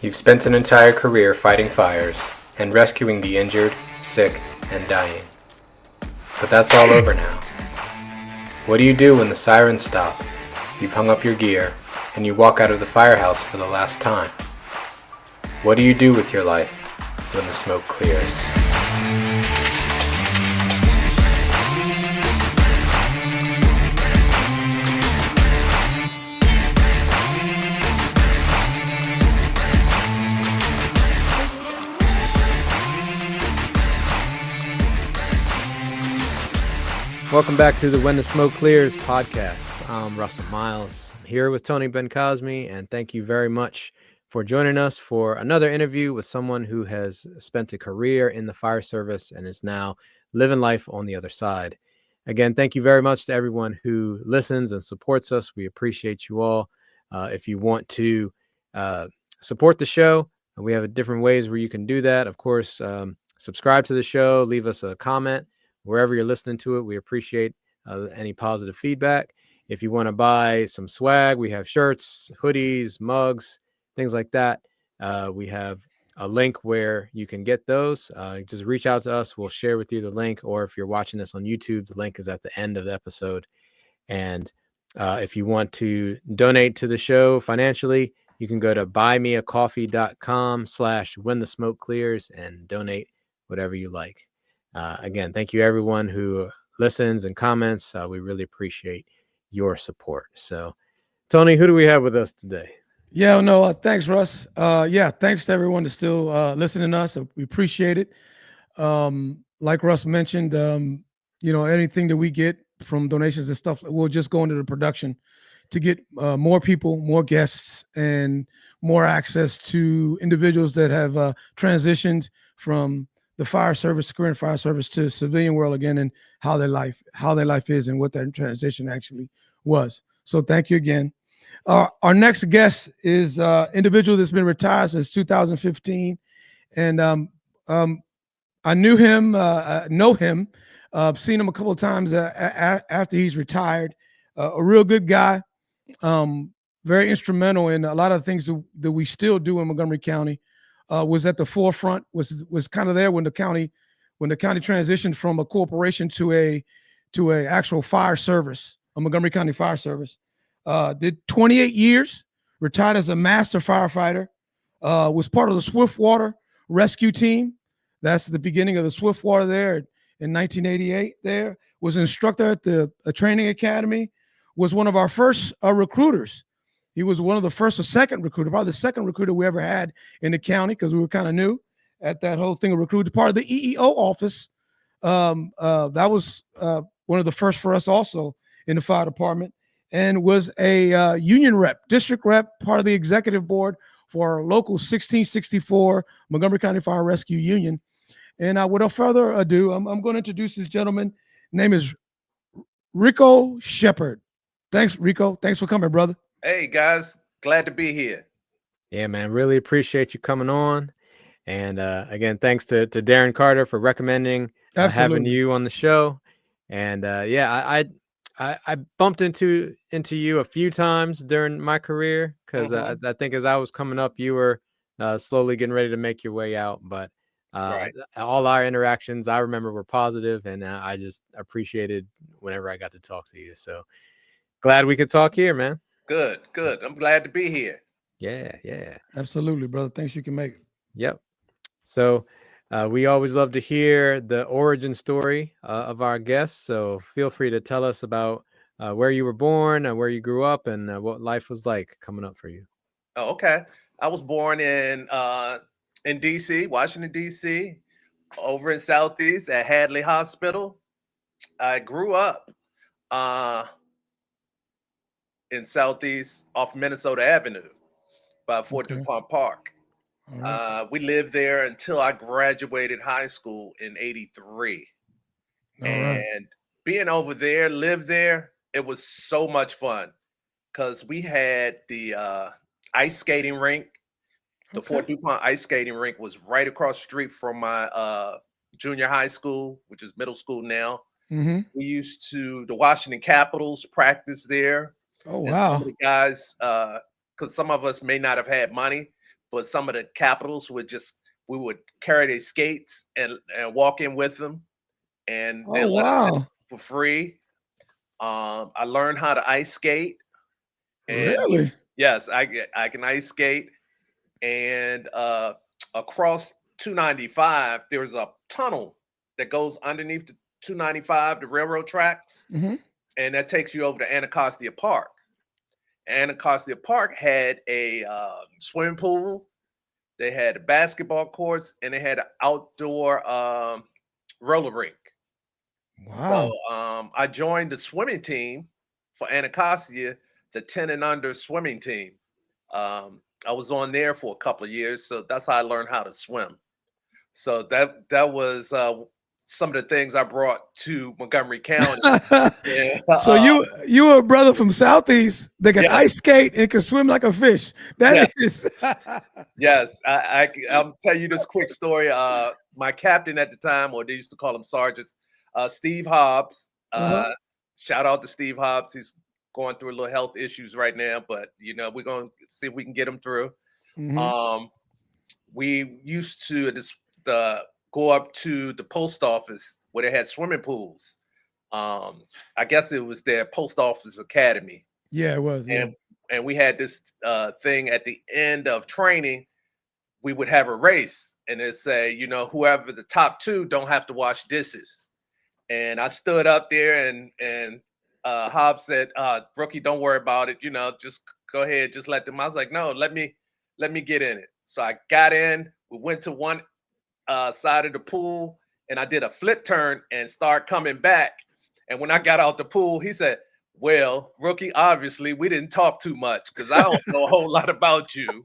You've spent an entire career fighting fires and rescuing the injured, sick, and dying. But that's all over now. What do you do when the sirens stop, you've hung up your gear, and you walk out of the firehouse for the last time? What do you do with your life when the smoke clears? Welcome back to the When the Smoke Clears podcast. I'm Russell Miles. I'm here with Tony Ben-Cosme, and thank you very much for joining us for another interview with someone who has spent a career in the fire service and is now living life on the other side. Again, thank you very much to everyone who listens and supports us. We appreciate you all. If you want to support the show, we have different ways where you can do that. Of course, subscribe to the show, leave us a comment. Wherever you're listening to it, we appreciate any positive feedback. If you want to buy some swag, we have shirts, hoodies, mugs, things like that. We have a link where you can get those. Just reach out to us. We'll share with you the link. Or if you're watching this on YouTube, the link is at the end of the episode. And if you want to donate to the show financially, you can go to buymeacoffee.com/whenthesmokeclears and donate whatever you like. Again, thank you everyone who listens and comments. We really appreciate your support. So, Tony, who do we have with us today? Yeah, no, thanks, Russ. Thanks to everyone that's still listening to us. We appreciate it. Like Russ mentioned, anything that we get from donations and stuff, we'll just go into the production to get more people, more guests, and more access to individuals that have transitioned from the fire service, career fire service, to civilian world again, and how their life is and what that transition actually was. So thank you again. Our next guest is individual that's been retired since 2015, and I knew him, know him, seen him a couple of times after he's retired. A real good guy, very instrumental in a lot of the things that we still do in Montgomery County. Was at the forefront, was kind of there when the county transitioned from a corporation to a actual fire service, a Montgomery County Fire Service. Did 28 years, retired as a Master Firefighter, was part of the Swiftwater rescue team. That's the beginning of the Swiftwater there in 1988 there. Was an instructor at the training academy, was one of our first recruiters. He was one of the first or second recruiter, probably the second recruiter we ever had in the county, because we were kind of new at that whole thing of recruiting. Part of the EEO office. That was one of the first for us also in the fire department, and was a union rep, district rep, part of the executive board for our local 1664 Montgomery County Fire Rescue Union. And without further ado, I'm going to introduce this gentleman. Name is Rico Shepherd. Thanks, Rico. Thanks for coming, brother. Hey, guys. Glad to be here. Yeah, man. Really appreciate you coming on. And again, thanks to Darren Carter for recommending having you on the show. And I bumped into you a few times during my career, because I think as I was coming up, you were slowly getting ready to make your way out. But right. All our interactions, I remember, were positive, and I just appreciated whenever I got to talk to you. So glad we could talk here, man. Good. I'm glad to be here. Yeah. Absolutely, brother. Thanks you can make it. Yep. So we always love to hear the origin story of our guests. So feel free to tell us about where you were born and where you grew up, and what life was like coming up for you. Oh, okay. I was born in D.C., Washington, D.C., over in Southeast at Hadley Hospital. I grew up in Southeast off Minnesota Avenue by Fort DuPont Park. Right. We lived there until I graduated high school in 83. And being over there, lived there, it was so much fun, because we had the ice skating rink. The Fort DuPont ice skating rink was right across the street from my junior high school, which is middle school now. We used to, the Washington Capitals practice there. Oh, wow. Some of the guys, because some of us may not have had money, but some of the capitals we would carry their skates and walk in with them, and Oh, they let us in wow. for free. I learned how to ice skate, and Really? yes, I can ice skate. And across 295, there's a tunnel that goes underneath the 295, the railroad tracks, Hmm. and that takes you over to Anacostia Park. Anacostia Park had a swimming pool. They had a basketball courts, and they had an outdoor roller rink. So Wow. I joined the swimming team for Anacostia, the 10 and under swimming team. I was on there for a couple of years, so that's how I learned how to swim. So that was some of the things I brought to Montgomery County. Yeah, So you were a brother from Southeast that can yes, ice skate and can swim like a fish. That yes, is. yes. I'll tell you this quick story. My captain at the time, or they used to call him sergeants, Steve Hobbs. Uh-huh. Shout out to Steve Hobbs. He's going through a little health issues right now, but we're gonna see if we can get him through. Mhm. Um, we used to go up to the post office where they had swimming pools. I guess it was their post office academy, Yeah, it was. Yeah. and we had this thing at the end of training. We would have a race, and it say, whoever the top two don't have to wash dishes. And I stood up there, and Hobbs said, "Rookie, don't worry about it. Just go ahead, just let them." I was like, "No, let me get in it." So I got in. We went to one side of the pool, and I did a flip turn and start coming back. And when I got out the pool, he said, "Well, Rookie, obviously we didn't talk too much because I don't know a whole lot about you."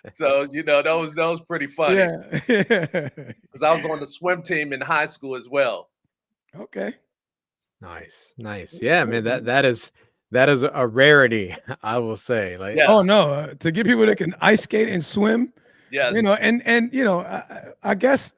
So that was pretty funny Yeah. because I was on the swim team in high school as well. Okay. Nice. Yeah, man, that is a rarity, I will say. Like, Oh Yes, no, to get people that can ice skate and swim, yes, and I guess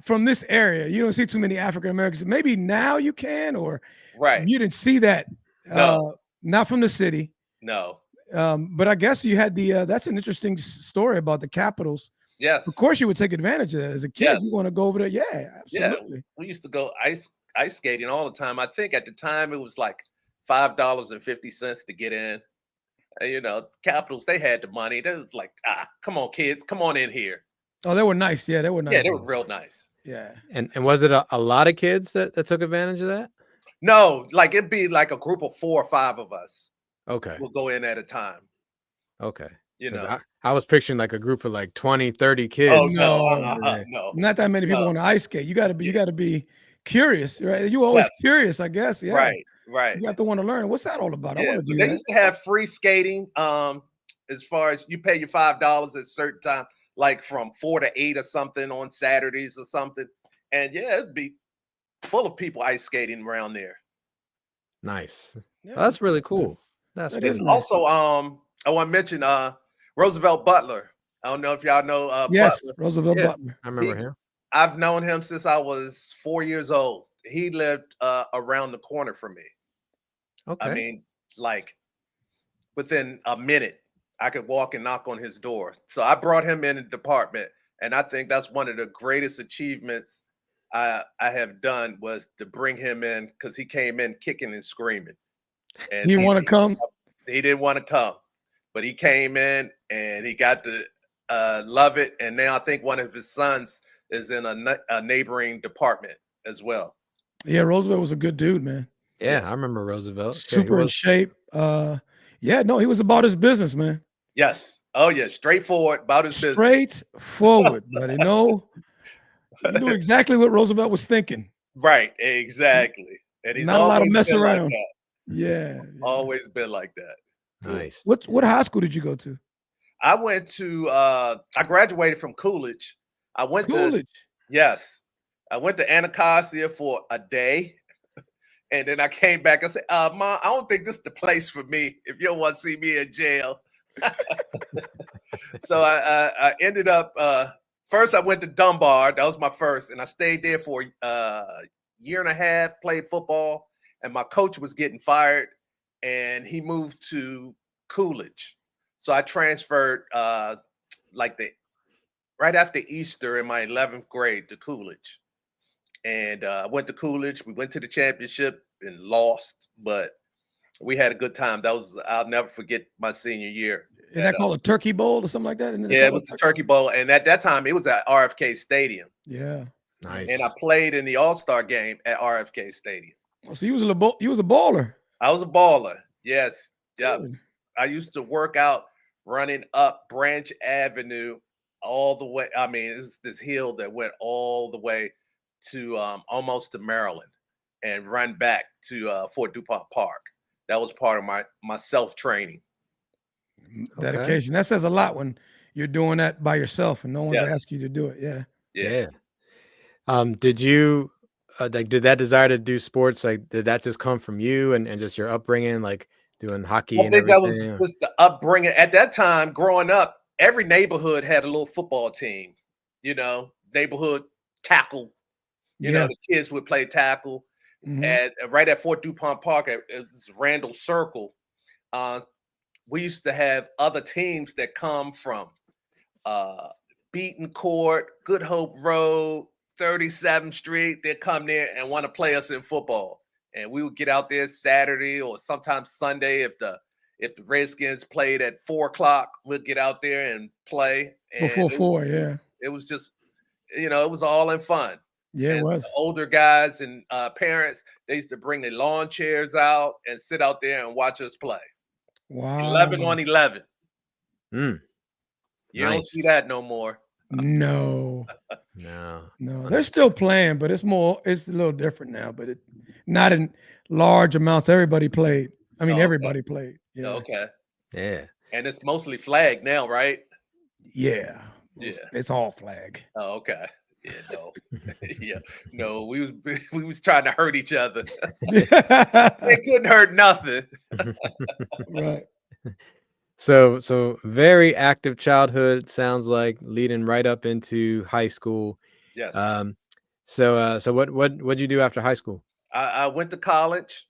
from this area, you don't see too many African Americans. Maybe now you can, or right. you didn't see that. No, Not from the city. no, But I guess you had the. That's an interesting story about the Capitals. Of yes, course, you would take advantage of that as a kid. You yes, want to go over there? Yeah, yeah. absolutely. We used to go ice skating all the time. I think at the time it was like $5.50 to get in. Capitals, they had the money. They was like, come on, kids, come on in here. Oh, they were nice. Yeah, they were Yeah, nice. they were real nice. Yeah. and was it a lot of kids that took advantage of that? No, like it'd be like a group of 4 or 5 of us Okay. will go in at a time. Okay. You 'Cause know. I was picturing like a group of like 20, 30 Oh kids. no, No, no, not that many people no. want to ice skate. You got to be. You Yeah. got to be curious, right? You always Yes, curious, I guess. Yeah. right, right. You got to want to learn. What's that all about? I Yeah, want to but do they that. used to have free skating. As far as you pay your $5 at a certain time, like from 4 to 8 or something on Saturdays or something. And yeah, it'd be full of people ice skating around there. Nice. Yeah, Well, that's really cool. That's that really is cool. nice. Also, I want to mention Roosevelt Butler. I don't know if y'all know Yes, Butler. Roosevelt Yeah, Butler. I remember him. I've known him since I was 4 years old. He lived around the corner from me. I Okay. mean, like within a minute, I could walk and knock on his door. So I brought him in the department, and I think that's one of the greatest achievements I have done was to bring him in because he came in kicking and screaming, and You want to come? he didn't want to come, but he came in and he got to love it. And now I think one of his sons is in a neighboring department as well. Yeah, Roosevelt was a good dude, man. Yeah, Yes, I remember Roosevelt. Yeah, he Super in was. shape. Yeah, no, he was about his business, man. yes, oh yeah, straightforward about his business. Straightforward, buddy. No, you knew exactly what Roosevelt was thinking. Right, exactly. And he's Not a lot of always mess been like around. that. Yeah. Always been like that. Nice. What high school did you go to? I went to I graduated from Coolidge. I went to Coolidge. yes. I went to Anacostia for a day. And then I came back. I said, Mom, I don't think this is the place for me if you don't want to see me in jail. So I ended up first I went to Dunbar. That was my first, and I stayed there for a year and a half, played football, and my coach was getting fired, and he moved to Coolidge. So I transferred like right after Easter in my 11th grade to Coolidge. And I went to Coolidge. We went to the championship and lost, but we had a good time. I'll never forget my senior year. Isn't that called a turkey bowl or something like that? Yeah, it was the Turkey Bowl. And at that time, it was at RFK Stadium. Yeah. Nice. And I played in the All-Star game at RFK Stadium. Oh, so you was a baller. I was a baller. Yes. Yeah. Good. I used to work out running up Branch Avenue all the way. I mean, it was this hill that went all the way to almost to Maryland and run back to Fort DuPont Park. That was part of my self-training. Dedication. Okay. That says a lot when you're doing that by yourself and no one's asking you to do it. Yeah. Yeah. Did you did that desire to do sports, like, did that just come from you and just your upbringing, like doing hockey and everything? I think that was the upbringing. At that time, growing up, every neighborhood had a little football team, neighborhood tackle. You know, the kids would play tackle. And right at Fort DuPont Park, at Randall Circle, we used to have other teams that come from Beaton Court, Good Hope Road, 37th Street. They'd come there and want to play us in football. And we would get out there Saturday or sometimes Sunday if the Redskins played at 4:00, we'd get out there and play. And before 4, it was just, it was all in fun. Yeah, it was. The older guys and parents, they used to bring their lawn chairs out and sit out there and watch us play. Wow. 11 on 11. You don't see that no more. No. No. They're still playing, but it's a little different now, but not in large amounts. Everybody played. I mean, everybody played. Yeah. Okay. Yeah. And it's mostly flag now, right? Yeah. It's all flag. Oh, okay. Yeah, no. Yeah. No, we was trying to hurt each other. They couldn't hurt nothing. Right. So very active childhood, sounds like, leading right up into high school. Yes. So what'd you do after high school? I went to college.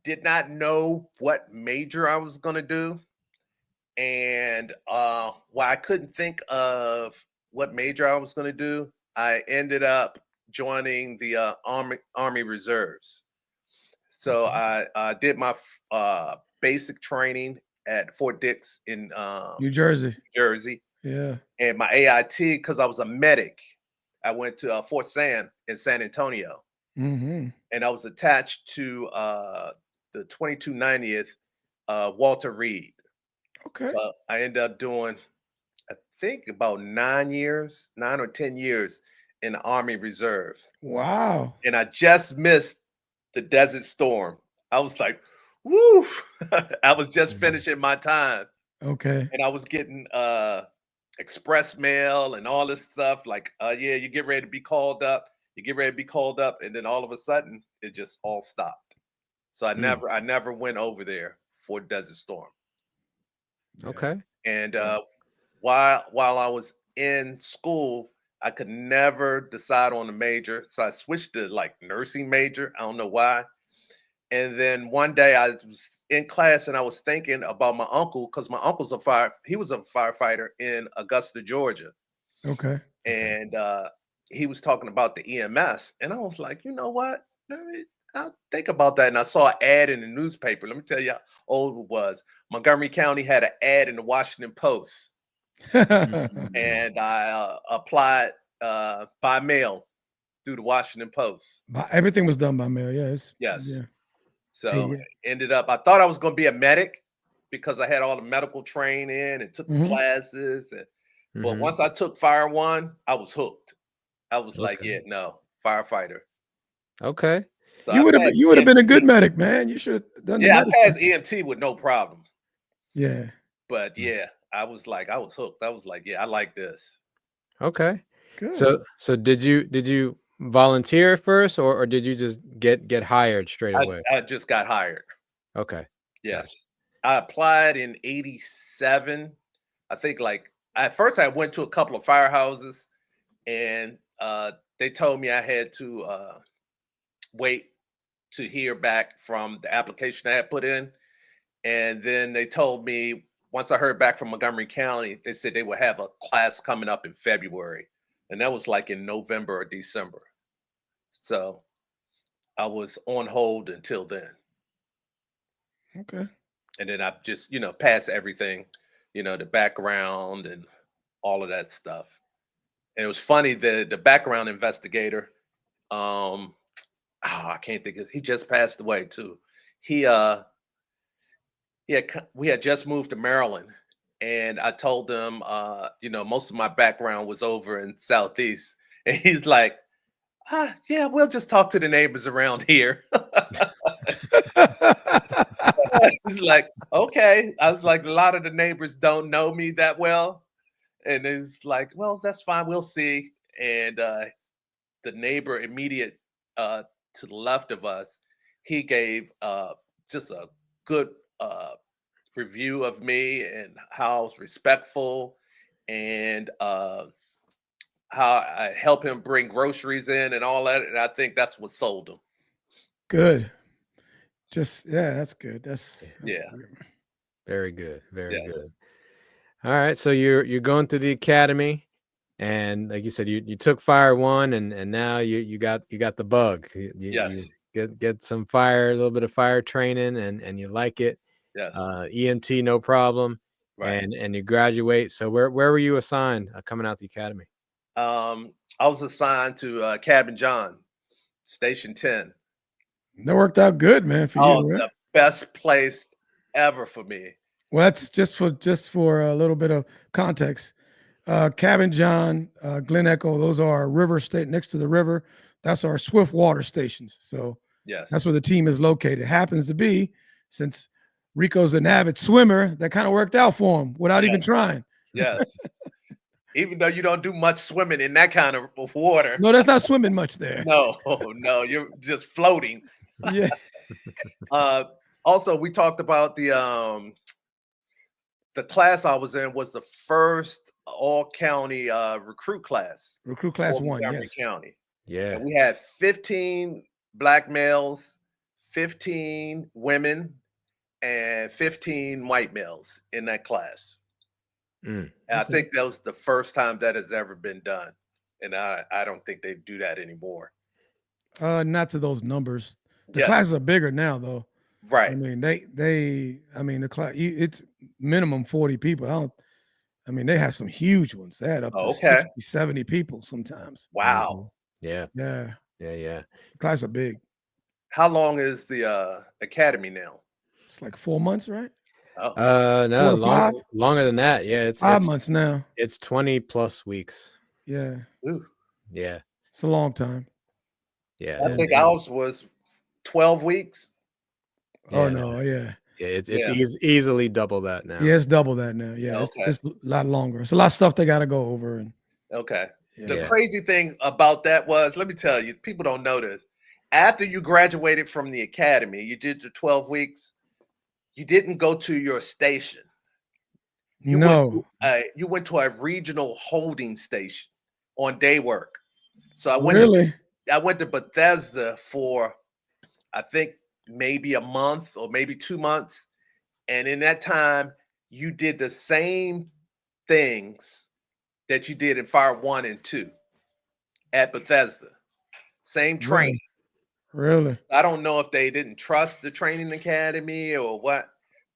Did not know what major I was gonna do. And while I couldn't think of what major I was going to do, I ended up joining the Army Reserves. So I did my basic training at Fort Dix in New Jersey. Yeah. And my AIT, because I was a medic, I went to Fort Sam in San Antonio. And I was attached to the 2290th Walter Reed. Okay. So I ended up doing, I think, about 9 or 10 years in the Army Reserve. Wow. And I just missed the Desert Storm. I was like, woo. I was just finishing my time. Okay. And I was getting express mail and all this stuff. Like, you get ready to be called up. And then all of a sudden, it just all stopped. So I never went over there for Desert Storm. Okay. And while I was in school, I could never decide on a major. So I switched to like nursing major. I don't know why. And then one day I was in class and I was thinking about my uncle, because my uncle's he was a firefighter in Augusta, Georgia. Okay. And he was talking about the EMS. And I was like, you know what? I'll think about that. And I saw an ad in the newspaper. Let me tell you how old it was. Montgomery County had an ad in the Washington Post. And I applied by mail through the Washington Post. Everything was done by mail. Yes. Yeah. So ended up, I thought I was going to be a medic because I had all the medical training and took the classes. But once I took Fire One, I was hooked. I was like, yeah, no, firefighter. Okay. So you would have been a good medic, man. You should have done. Yeah, I passed EMT with no problem. Yeah. But I was hooked. I was like, yeah, I like this. Okay. Good. So did you volunteer first, or did you just get hired straight away? I just got hired. Okay. Yes. Gotcha. I applied in 87. I think at first I went to a couple of firehouses and they told me I had to wait to hear back from the application I had put in. And then they told me once I heard back from Montgomery County, they said they would have a class coming up in February, and that was like in November or December. So I was on hold until then. Okay. And then I just, passed everything, the background and all of that stuff. And it was funny, the background investigator, I can't think of, he just passed away too. We had just moved to Maryland, and I told them, most of my background was over in Southeast. And he's like, yeah, we'll just talk to the neighbors around here. He's like, okay. I was like, a lot of the neighbors don't know me that well. And it's like, well, that's fine. We'll see. And the neighbor immediate to the left of us, he gave just a good review of me and how I was respectful and how I help him bring groceries in and all that. And I think that's what sold him. Good. That's good. That's yeah. Good. Very good. Very good. All right. So you're going through the academy, and like you said, you took fire 1, and now you got the bug. You get some fire, a little bit of fire training, and you like it. Yes. EMT, no problem. Right. And you graduate. So where were you assigned coming out the academy? I was assigned to Cabin John, Station 10. That worked out good, man, for you. Right? The best place ever for me. Well, that's just for a little bit of context. Cabin John, Glen Echo, those are our river state next to the river. That's our swift water stations. So that's where the team is located. It happens to be, since Rico's an avid swimmer, that kind of worked out for him without even trying. Yes. Even though you don't do much swimming in that kind of water. No, that's not swimming much there. No, you're just floating. Yeah. Also, we talked about the class I was in was the first all-county recruit class. Recruit class 1, Montgomery County. Yeah. And we had 15 Black males, 15 women, and 15 white males in that class. And I think that was the first time that has ever been done. And I don't think they do that anymore. Not to those numbers. The classes are bigger now, though. Right. I mean, the class, it's minimum 40 people. They have some huge ones. They had up to 60, 70 people sometimes. Wow. Yeah. The classes are big. How long is the academy now? It's like 4 months, right? Oh. No, longer than that. Yeah, it's 5 months now. It's 20+ weeks. Yeah. Ooh. Yeah. It's a long time. Yeah. I think ours was 12 weeks. Oh no, yeah. Yeah, it's easily double that now. Yeah, it's double that now. Yeah, it's a lot longer. It's a lot of stuff they got to go over. And the crazy thing about that was, let me tell you, people don't know this. After you graduated from the academy, you did your 12 weeks. You didn't go to your station. You went to a regional holding station on day work. So I went to Bethesda for, I think, maybe a month or maybe 2 months. And in that time, you did the same things that you did in Fire 1 and 2 at Bethesda. Same training. Really? I don't know if they didn't trust the training academy or what,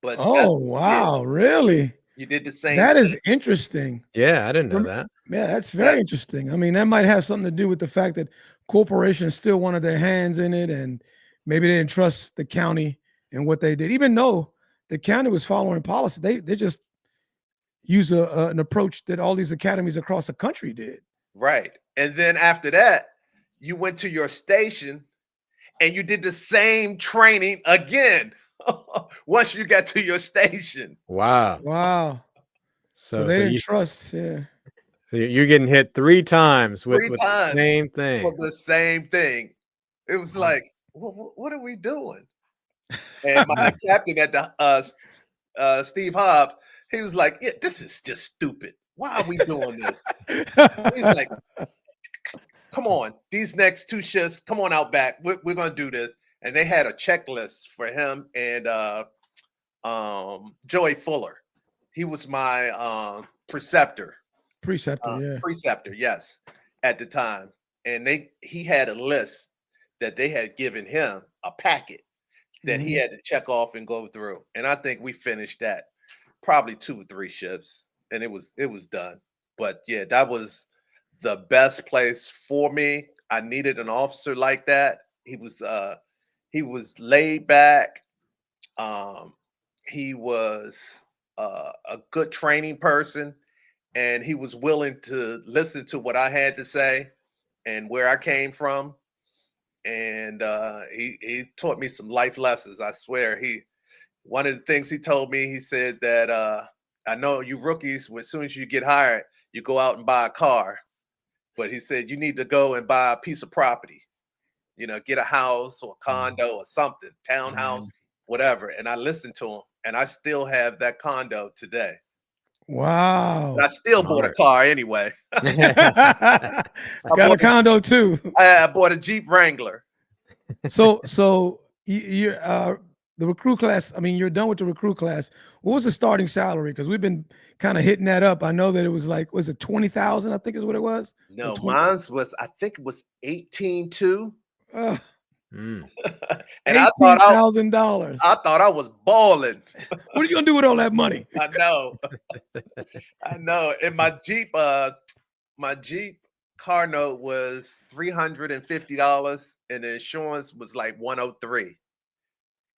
but wow, really? You did the same. That is interesting. Yeah, I didn't know that. Yeah, that's very interesting. I mean, that might have something to do with the fact that corporations still wanted their hands in it, and maybe they didn't trust the county and what they did, even though the county was following policy. They just use an approach that all these academies across the country did. Right. And then after that, you went to your station and you did the same training again once you got to your station. Wow. So they didn't trust. Yeah. So you're getting hit 3 times with the same thing. With the same thing. It was like, what are we doing? And my captain at the Steve Hobbs, he was like, yeah, this is just stupid. Why are we doing this? He's like, come on, these next 2 shifts, come on out back. We're going to do this. And they had a checklist for him and Joey Fuller. He was my preceptor. Preceptor, yes, at the time. And he had a list that they had given him, a packet that he had to check off and go through. And I think we finished that probably 2 or 3 shifts, and it was done. But yeah, that was the best place for me. I needed an officer like that. He was laid back. He was a good training person, and he was willing to listen to what I had to say and where I came from. And he taught me some life lessons. I swear. One of the things he told me, he said that I know you rookies, as soon as you get hired, you go out and buy a car. But he said you need to go and buy a piece of property, get a house or a condo or something, townhouse, whatever. And I listened to him, and I still have that condo today. Wow. But I still bought a car anyway. Got a condo too. I bought a Jeep Wrangler. So you the recruit class, I mean, you're done with the recruit class. What was the starting salary? Because we've been kind of hitting that up. I know that it was like, was it 20,000? I think is what it was. No, mine's was, I think it was 18.2. And $18,000. I thought I was balling. What are you gonna do with all that money? I know. And my Jeep car note was $350, and the insurance was like $103.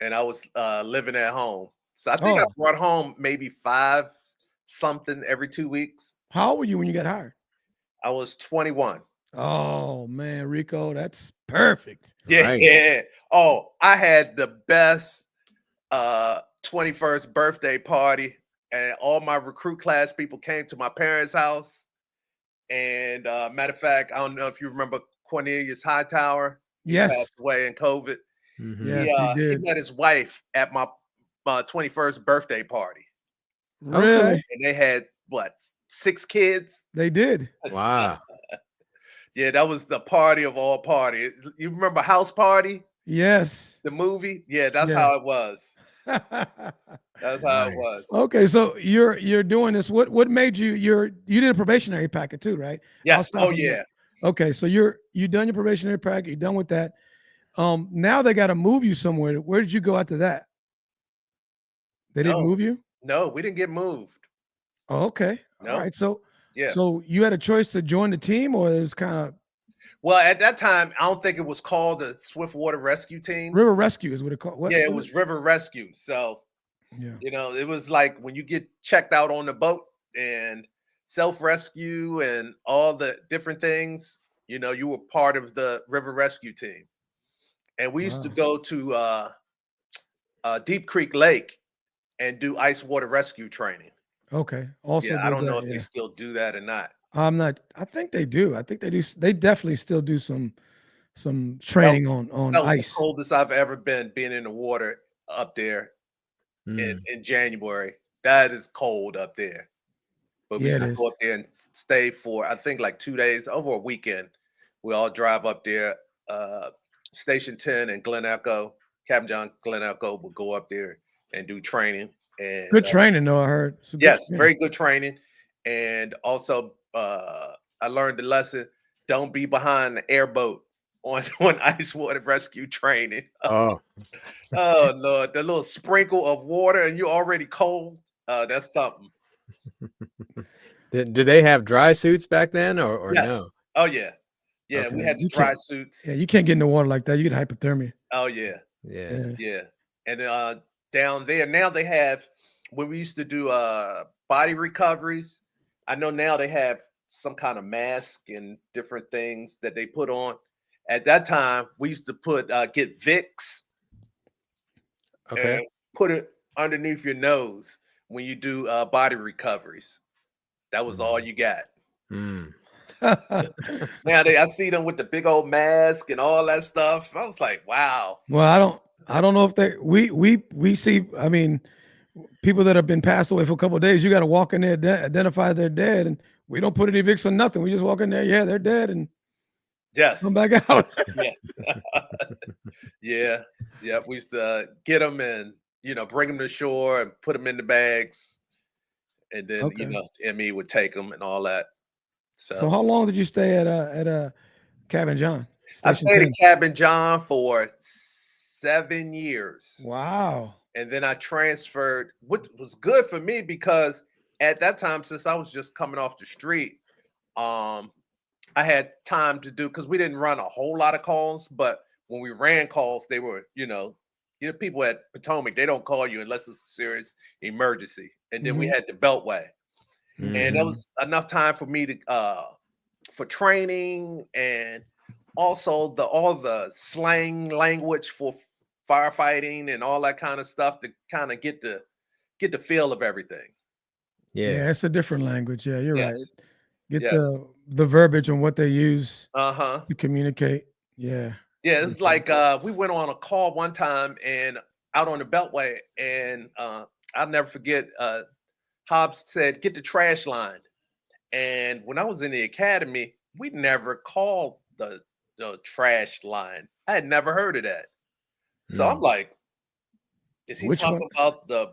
And I was living at home. So I think I brought home maybe 5 something every 2 weeks. How old were you when you got hired? I was 21. Oh man, Rico, that's perfect. Yeah. Right. Yeah. Oh, I had the best 21st birthday party, and all my recruit class people came to my parents' house. And matter of fact, I don't know if you remember Cornelius Hightower. He passed away in COVID. Yes, he did. He met his wife at my 21st birthday party. Really? And they had what, 6 kids? They did. Wow. Yeah, that was the party of all parties. You remember House Party? Yes. The movie? Yeah, that's how it was. That's how it was. Okay, so you're doing this. What made you you did a probationary packet too, right? Yes. Oh yeah. Okay, so you done your probationary packet, you're done with that. Now they got to move you somewhere. Where did you go after that? They didn't move you? No, we didn't get moved. Oh, okay. No. All right. So yeah. So you had a choice to join the team, or it was kind of. Well, at that time, I don't think it was called the Swiftwater Rescue Team. River Rescue is what it called. Yeah, it was River Rescue. So, it was like when you get checked out on the boat and self-rescue and all the different things, you were part of the River Rescue Team. And we used to go to Deep Creek Lake and do ice water rescue training. Okay. Also, I don't know if they still do that or not. I'm not. I think they do. I think they do. They definitely still do some training on ice. The coldest I've ever been, being in the water up there in January. That is cold up there. But we used to go up there and stay for, I think, like 2 days, over a weekend. We all drive up there. Station 10 and Glen Echo, Captain John Glen Echo will go up there and do training. And good training, though, I heard. Yes, very good training. And also, I learned the lesson: don't be behind the airboat on ice water rescue training. Oh Lord, the little sprinkle of water and you're already cold. That's something. Did they have dry suits back then, or yes. no? Oh yeah. Yeah, we had the dry suits. Yeah, you can't get in the water like that. You get hypothermia. Oh yeah. Yeah. And down there now they have, when we used to do body recoveries, I know now they have some kind of mask and different things that they put on. At that time, we used to get Vicks. Okay. And put it underneath your nose when you do body recoveries. That was all you got. Now I see them with the big old mask and all that stuff. I was like, wow. Well, I don't know if we see, I mean, people that have been passed away for a couple of days, you got to walk in there, identify they're dead, and we don't put any Vicks or nothing. We just walk in there, they're dead, and come back out. Yes. We used to get them and bring them to shore and put them in the bags. and then ME would take them and all that. So how long did you stay at Cabin John? I stayed at Cabin John for 7 years. Wow. And then I transferred, which was good for me because at that time, since I was just coming off the street, I had time to do, because we didn't run a whole lot of calls, but when we ran calls, they were, people at Potomac, they don't call you unless it's a serious emergency. And then we had the Beltway. And that was enough time for me to for training, and also all the slang language for firefighting and all that kind of stuff to kind of get the feel of everything. Yeah, it's a different language. Yeah, you're right. Get the verbiage and what they use to communicate. Yeah. Yeah, it's like we went on a call one time and out on the Beltway, and I'll never forget, Hobbs said, "Get the trash line." And when I was in the academy, we never called the trash line. I had never heard of that. So I'm like, is he talking about the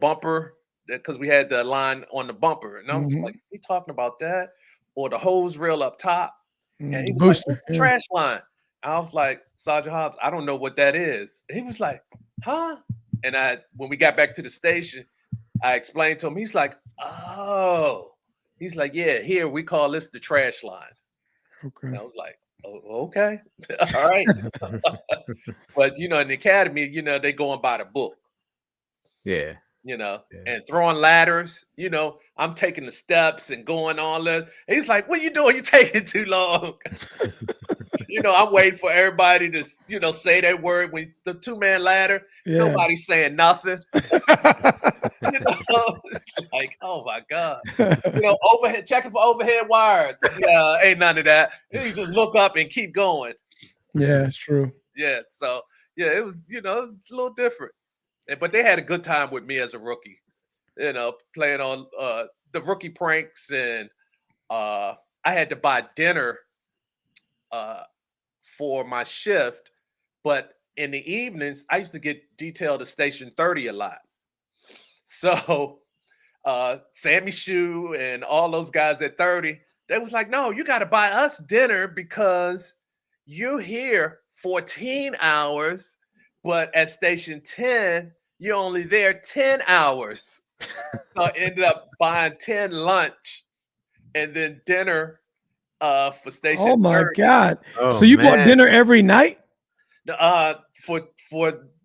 bumper? Because we had the line on the bumper. And I was like, he talking about that? Or the hose reel up top? And he was like, trash line. I was like, Sergeant Hobbs, I don't know what that is. And he was like, huh? And when we got back to the station, I explained to him. He's like, oh. He's like, yeah, here we call this the trash line. Okay. And I was like, oh, okay. All right. But, in the academy, they going by the book. Yeah. And throwing ladders, I'm taking the steps and going all that. And he's like, what are you doing? You're taking too long. I'm waiting for everybody to, say their word. When the 2-man ladder, nobody's saying nothing. It's like, oh my God. Overhead, checking for overhead wires. Yeah, ain't none of that. You just look up and keep going. Yeah, it's true. Yeah. So it was, it was a little different. But they had a good time with me as a rookie, playing on the rookie pranks. And I had to buy dinner for my shift. But in the evenings, I used to get detailed to Station 30 a lot. So Sammy Shue and all those guys at 30, they was like, no, you got to buy us dinner because you're here 14 hours. But at Station 10, you're only there 10 hours. So I ended up buying 10 lunch and then dinner for Station 30. Oh, my God. So you bought dinner every night? For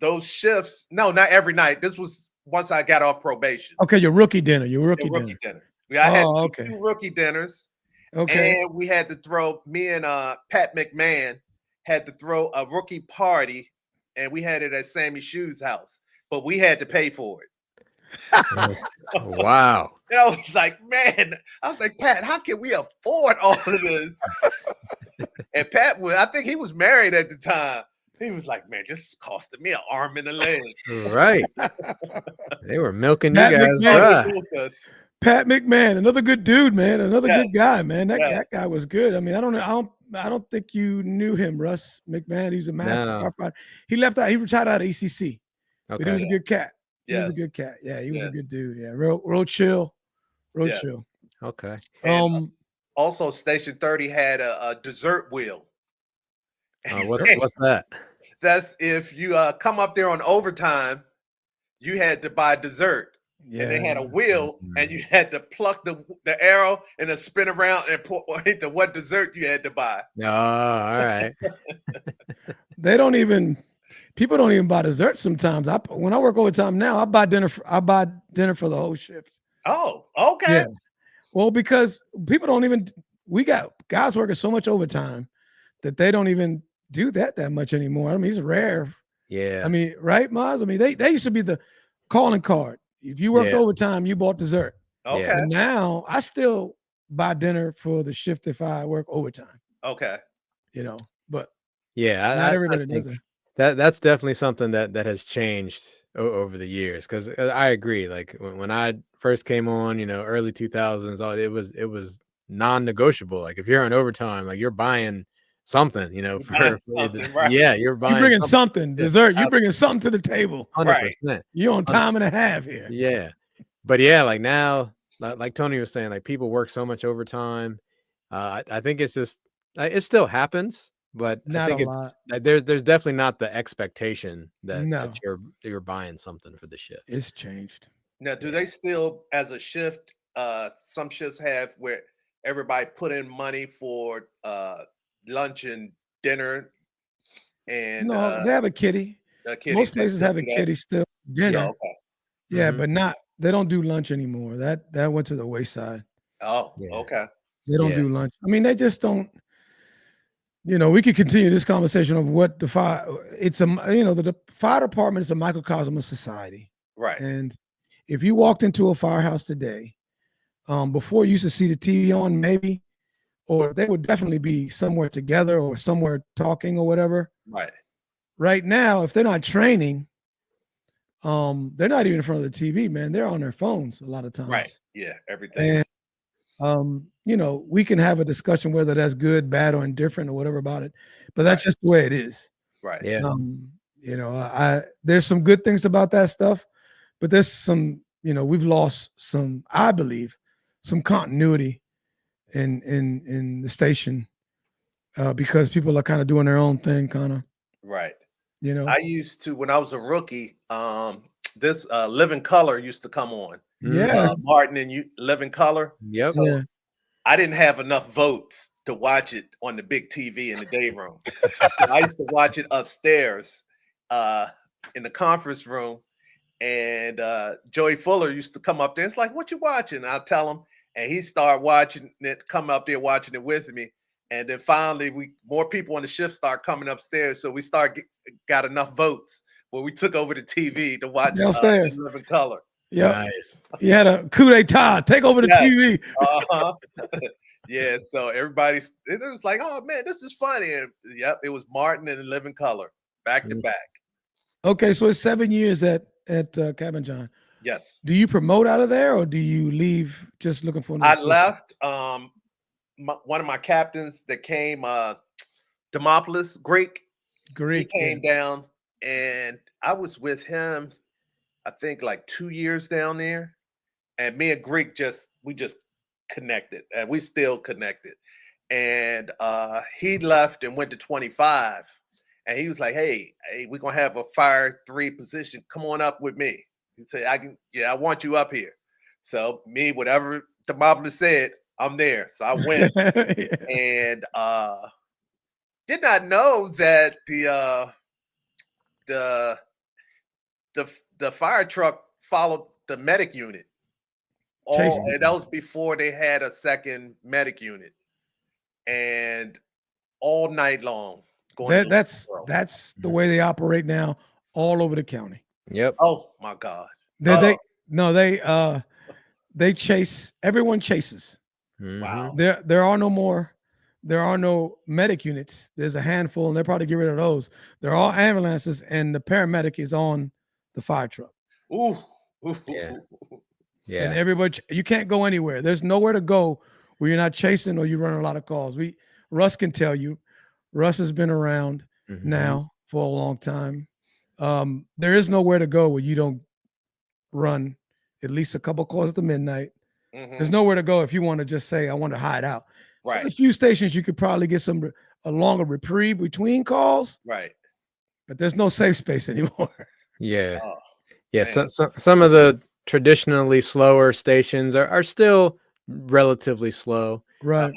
those shifts. No, not every night. This was once I got off probation. Okay, your rookie dinner. dinner. I had two rookie dinners. Okay. And we had to throw, me and Pat McMahon had to throw a rookie party. And we had it at Sammy Shue's house, but we had to pay for it. Wow. And I was like, Pat, how can we afford all of this? And Pat, I think he was married at the time. He was like, man, this is costing me an arm and a leg. Right. They were milking you guys dry. Pat McMahon, another good dude, man. Another good guy, man. That guy was good. I mean, I don't think you knew him, Russ McMahon. He was a master firefighter. He left out. He retired out of ECC. But he was a good cat. He was a good cat. Yeah, he was a good dude. Yeah, real chill. Real chill. Okay. Also, Station 30 had a dessert wheel. What's that? That's if you come up there on overtime, you had to buy dessert. Yeah. And they had a wheel, and you had to pluck the arrow and then spin around and pour into what dessert you had to buy. Oh, all right. People don't even buy dessert sometimes. When I work overtime now, I buy dinner for the whole shift. Oh, okay. Yeah. Well, because we got guys working so much overtime that they don't even do that much anymore. I mean, it's rare. Yeah. I mean, right, Maz? I mean, they used to be the calling card. If you worked overtime, you bought dessert. Okay. And now I still buy dinner for the shift if I work overtime. Okay. But not everybody does it. That's definitely something that has changed over the years. Because I agree. Like when I first came on, early 2000s, it was non-negotiable. Like if you're on overtime, like you're buying something, right. Yeah, you're bringing something dessert. You're bringing something to the table. 100%. You're on time and a half here. Yeah, but yeah, like now, like Tony was saying, like people work so much overtime. I think it's just it still happens, but I Not a think lot. it's like there's definitely not the expectation that No, you're buying something for the shift. it's changed. Now, do Yeah. they still, as a shift, some shifts have where everybody put in money for lunch and dinner and No, they have a kitty. kiddies? Most They places still have a do that? kitty still. Yeah. Dinner. Okay. Yeah, Mhm. but not they don't do lunch anymore. That went to the wayside. Oh, Yeah. okay. They don't Yeah. do lunch. I mean, they just don't. We could continue this conversation of what the fire. It's the fire department is a microcosm of society, Right. and if you walked into a firehouse today, before you used to see the TV on, maybe, or they would definitely be somewhere together or somewhere talking or whatever. Right. Right now, if they're not training, they're not even in front of the TV, man. They're on their phones a lot of Right. times. Yeah. Everything And is we can have a discussion whether that's good, bad, or indifferent or whatever about it, but right. that's just the way it is. Right. Yeah. I there's some good things about that stuff, but there's some, we've lost some, I believe, some continuity in the station because people are kind of doing their own thing, kind of, Right. you know. I used to, when I was a rookie, this Living Color used to come on. Yeah, Martin and you Living Color. Yep. So yeah. I didn't have enough votes to watch it on the big TV in the day room. So I used to watch it upstairs in the conference room. And Joey Fuller used to come up there. It's like, what you watching? I'll tell him. And he started watching it, come up there watching it with me. And then finally, more people on the shift start coming upstairs. So we got enough votes where we took over the TV to watch Downstairs. In Living Color. Yep. Nice. You had a coup d'etat, take over the Yes. TV. Uh-huh. Yeah, so it was like, oh man, this is funny. And yep, it was Martin and Living Color back to back. Okay, so it's 7 years at Cabin John. Yes. Do you promote out of there, or do you leave just looking for? I left. One of my captains that came, Demopoulos, Greek. He came down, and I was with him, I think, like 2 years down there. And me and Greek we just connected, and we still connected. And he left and went to 25. And he was like, hey, we're gonna have a fire 3 position. Come on up with me. He said, I want you up here. So me, whatever Demopoulos said, I'm there. So I went. And did not know that the fire truck followed the medic unit. And that was before they had a second medic unit. And all night long. That's the way they operate now all over the county. Yep. Oh my God. They chase. Everyone chases. Wow. There are no medic units. There's a handful, and they'll probably get rid of those. They're all ambulances, and the paramedic is on the fire truck. Ooh. Yeah. And everybody, you can't go anywhere. There's nowhere to go where you're not chasing or you run a lot of calls. Russ can tell you. Russ has been around now for a long time. There is nowhere to go where you don't run at least a couple calls at the midnight. There's nowhere to go if you want to just say, I want to hide out. Right. There's a few stations you could probably get a longer reprieve between calls. Right. But there's no safe space anymore. Yeah. Oh, yeah. Some of the traditionally slower stations are still relatively slow. Right.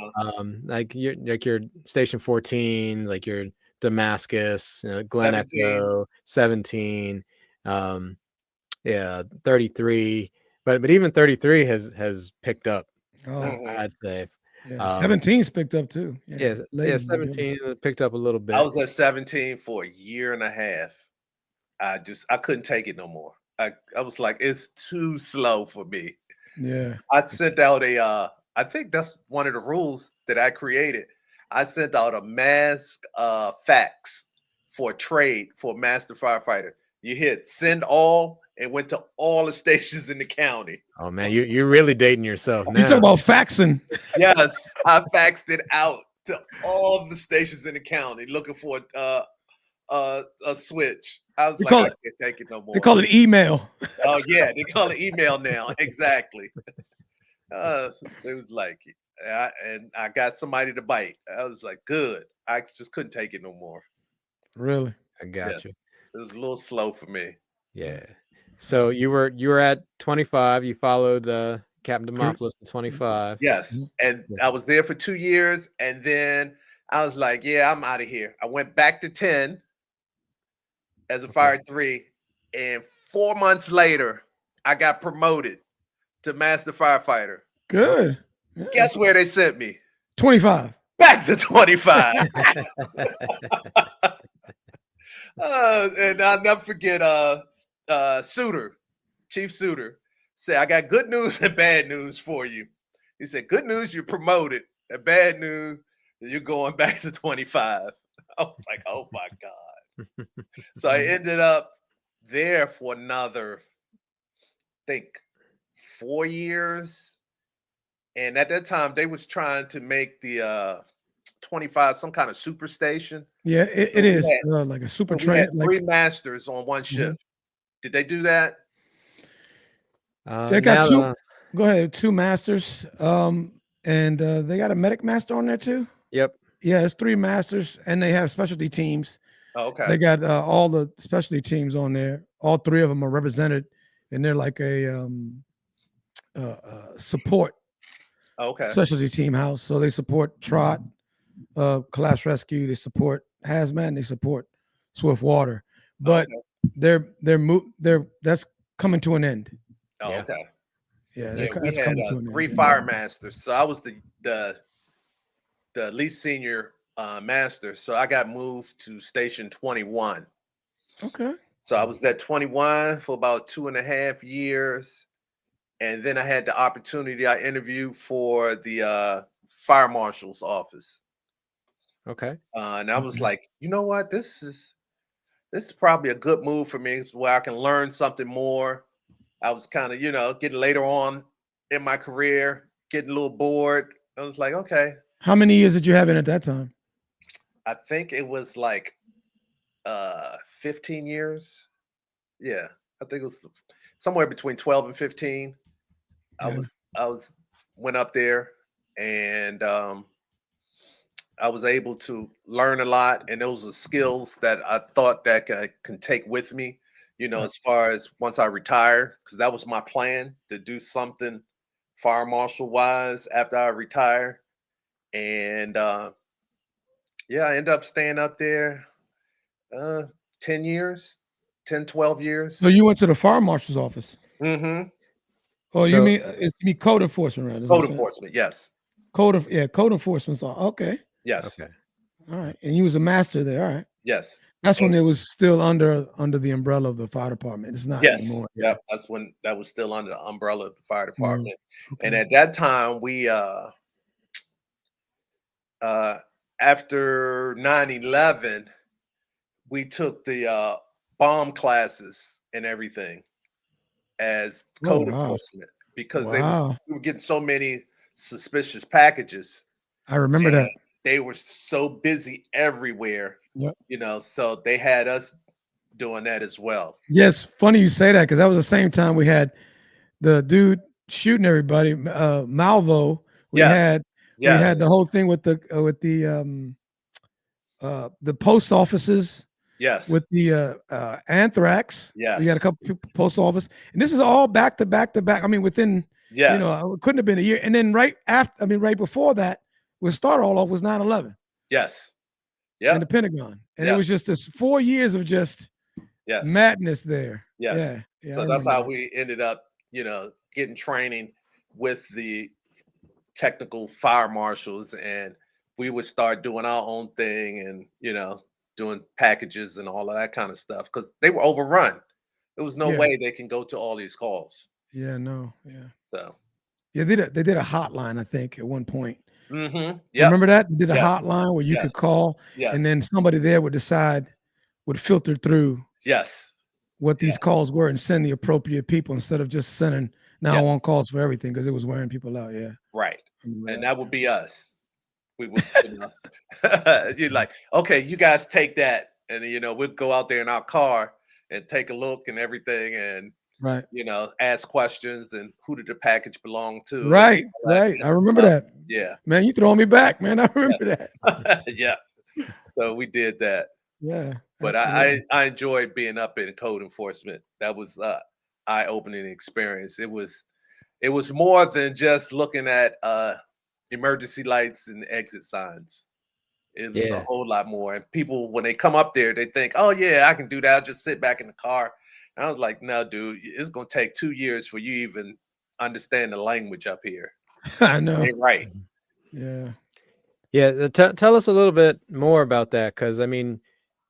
Like your station 14, like your Damascus, Glen 17. Echo, 17, 33. But even 33 has picked up. I'd say. Yeah, 17's picked up too. Yeah, 17 picked up a little bit. I was at 17 for a year and a half. I couldn't take it no more. I was like, it's too slow for me. Yeah. I sent out I think that's one of the rules that I created. I sent out a mass fax for a trade for Master Firefighter. You hit send all, and went to all the stations in the county. Oh man, you're really dating yourself now. You talking about faxing? Yes, I faxed it out to all the stations in the county looking for a switch. I was They like, call I it- can't take it no more. They call it email. Oh yeah, they call it email now. Exactly. It was like, and I got somebody to bite. I was like, good. I just couldn't take it no more. Really? I got Yes. you. It was a little slow for me. Yeah. So you were at 25. You followed Captain Demopoulos to 25. Yes. And I was there for 2 years. And then I was like, yeah, I'm out of here. I went back to 10 as a fire 3. And 4 months later, I got promoted to Master Firefighter. Good. Yeah. Guess where they sent me? 25. Back to 25. And I'll never forget Chief Suter said, I got good news and bad news for you. He said, good news, you're promoted. And bad news, you're going back to 25. I was like, oh my God. So I ended up there for another, I think, 4 years. And at that time, they was trying to make the 25 some kind of super station. Yeah, it is like a super train. Like 3 masters on one shift. Did they do that? They got 2. Go ahead, 2 masters. And they got a medic master on there too. Yep. Yeah, it's 3 masters, and they have specialty teams. Oh, okay. They got all the specialty teams on there. All 3 of them are represented, and they're like a support. Okay. Specialty team house. So they support trot, collapse rescue. They support hazmat. And they support swift water. But they're that's coming to an end. Oh, okay. Yeah, we had 3 fire masters. So I was the least senior master. So I got moved to station 21. Okay. So I was at 21 for about 2.5 years. And then I had the opportunity, I interviewed for the fire marshal's office. Okay. And I was like, you know what? This is probably a good move for me. It's where I can learn something more. I was kind of, getting later on in my career, getting a little bored. I was like, okay. How many years did you have in at that time? I think it was like 15 years. Yeah. I think it was somewhere between 12 and 15. Yeah. I went up there, and I was able to learn a lot, and those are skills that I thought that I can take with me, as far as once I retire, because that was my plan to do something fire marshal wise after I retire. And I ended up staying up there 10 years, 10, 12 years. So you went to the fire marshal's office? Mm-hmm. Oh, you mean code enforcement, right? Code enforcement, yes. Code enforcement. Okay. Yes. Okay. All right. And you was a master there. All right. Yes. That's when it was still under the umbrella of the fire department. It's not anymore. Yeah. That's when that was still under the umbrella of the fire department. Okay. And at that time, we after 9/11, we took the bomb classes and everything as code enforcement, because we were getting so many suspicious packages. I remember that. They were so busy everywhere, yep. So they had us doing that as well. Yes, funny you say that, because that was the same time we had the dude shooting everybody, Malvo. We had the whole thing with the post offices. Yes. With the anthrax. Yes. We got a couple people post office. And this is all back to back to back. I mean, within, it couldn't have been a year. And then right before that, we start all off was 9/11. Yes. Yeah. And the Pentagon. And it was just this 4 years of just madness there. Yes. Yeah. So that's how we ended up, getting training with the technical fire marshals, and we would start doing our own thing and, doing packages and all of that kind of stuff, because they were overrun. There was no way they can go to all these calls. Yeah, no, yeah. So they did a hotline, I think, at one point. Mm-hmm. Yeah. Remember that? They did a hotline where you could call, Yes. and then somebody there would filter through what these calls were and send the appropriate people, instead of just sending 911 calls for everything, because it was wearing people out. Yeah. Right. And that would be us. We would, you're like, okay, you guys take that and we'd go out there in our car and take a look and everything, and Right. ask questions and who did the package belong to. Right. Right. I remember that. Yeah. Man, you throwing me back, man. I remember that. Yeah. So we did that. Yeah. But I enjoyed being up in code enforcement. That was eye-opening experience. It was more than just looking at emergency lights and exit signs. It was a whole lot more. And people, when they come up there, they think, oh yeah, I can do that. I'll just sit back in the car. And I was like, no, dude, it's gonna take 2 years for you even understand the language up here. I know. Right. Yeah. Yeah. Tell us a little bit more about that, because I mean,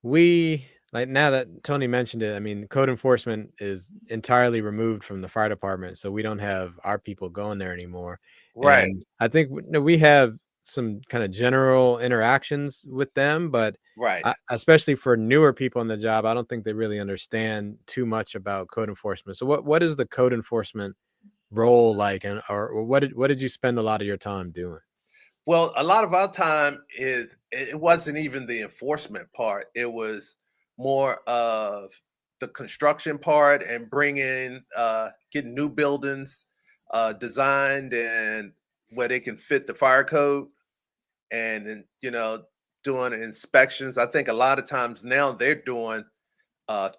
we, like, now that Tony mentioned it, I mean, code enforcement is entirely removed from the fire department, so we don't have our people going there anymore. Right. And I think we have some kind of general interactions with them, but Right. especially for newer people in the job, I don't think they really understand too much about code enforcement. So what is the code enforcement role like, and or what did you spend a lot of your time doing? Well, a lot of our time it wasn't even the enforcement part. It was more of the construction part and getting new buildings designed and where they can fit the fire code, and doing inspections. I think a lot of times now they're doing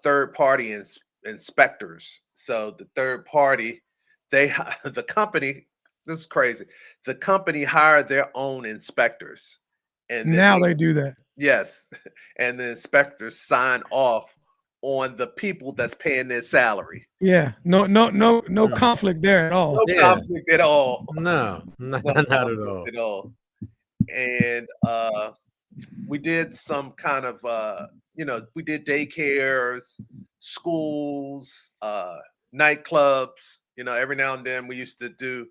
third party inspectors. So the third party, the company, this is crazy. The company hired their own inspectors, and Now they do that. yes, and the inspectors sign off on the people that's paying their salary. Yeah. No conflict there at all. No conflict at all. No, not No at conflict all. at all. And we did some kind of we did daycares, schools, nightclubs. Every now and then we used to do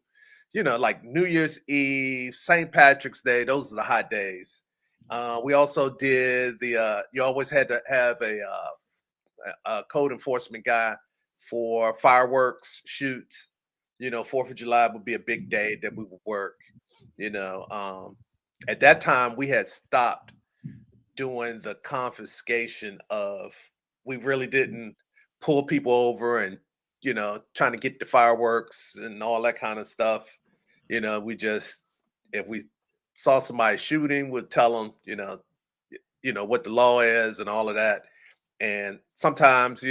like New Year's Eve, St. Patrick's Day. Those are the hot days. We also did you always had to have a code enforcement guy for fireworks shoots. 4th of July would be a big day that we would work. At that time, we had stopped doing the confiscation of. We really didn't pull people over and trying to get the fireworks and all that kind of stuff. We just, if we saw somebody shooting, we'd tell them what the law is and all of that. And sometimes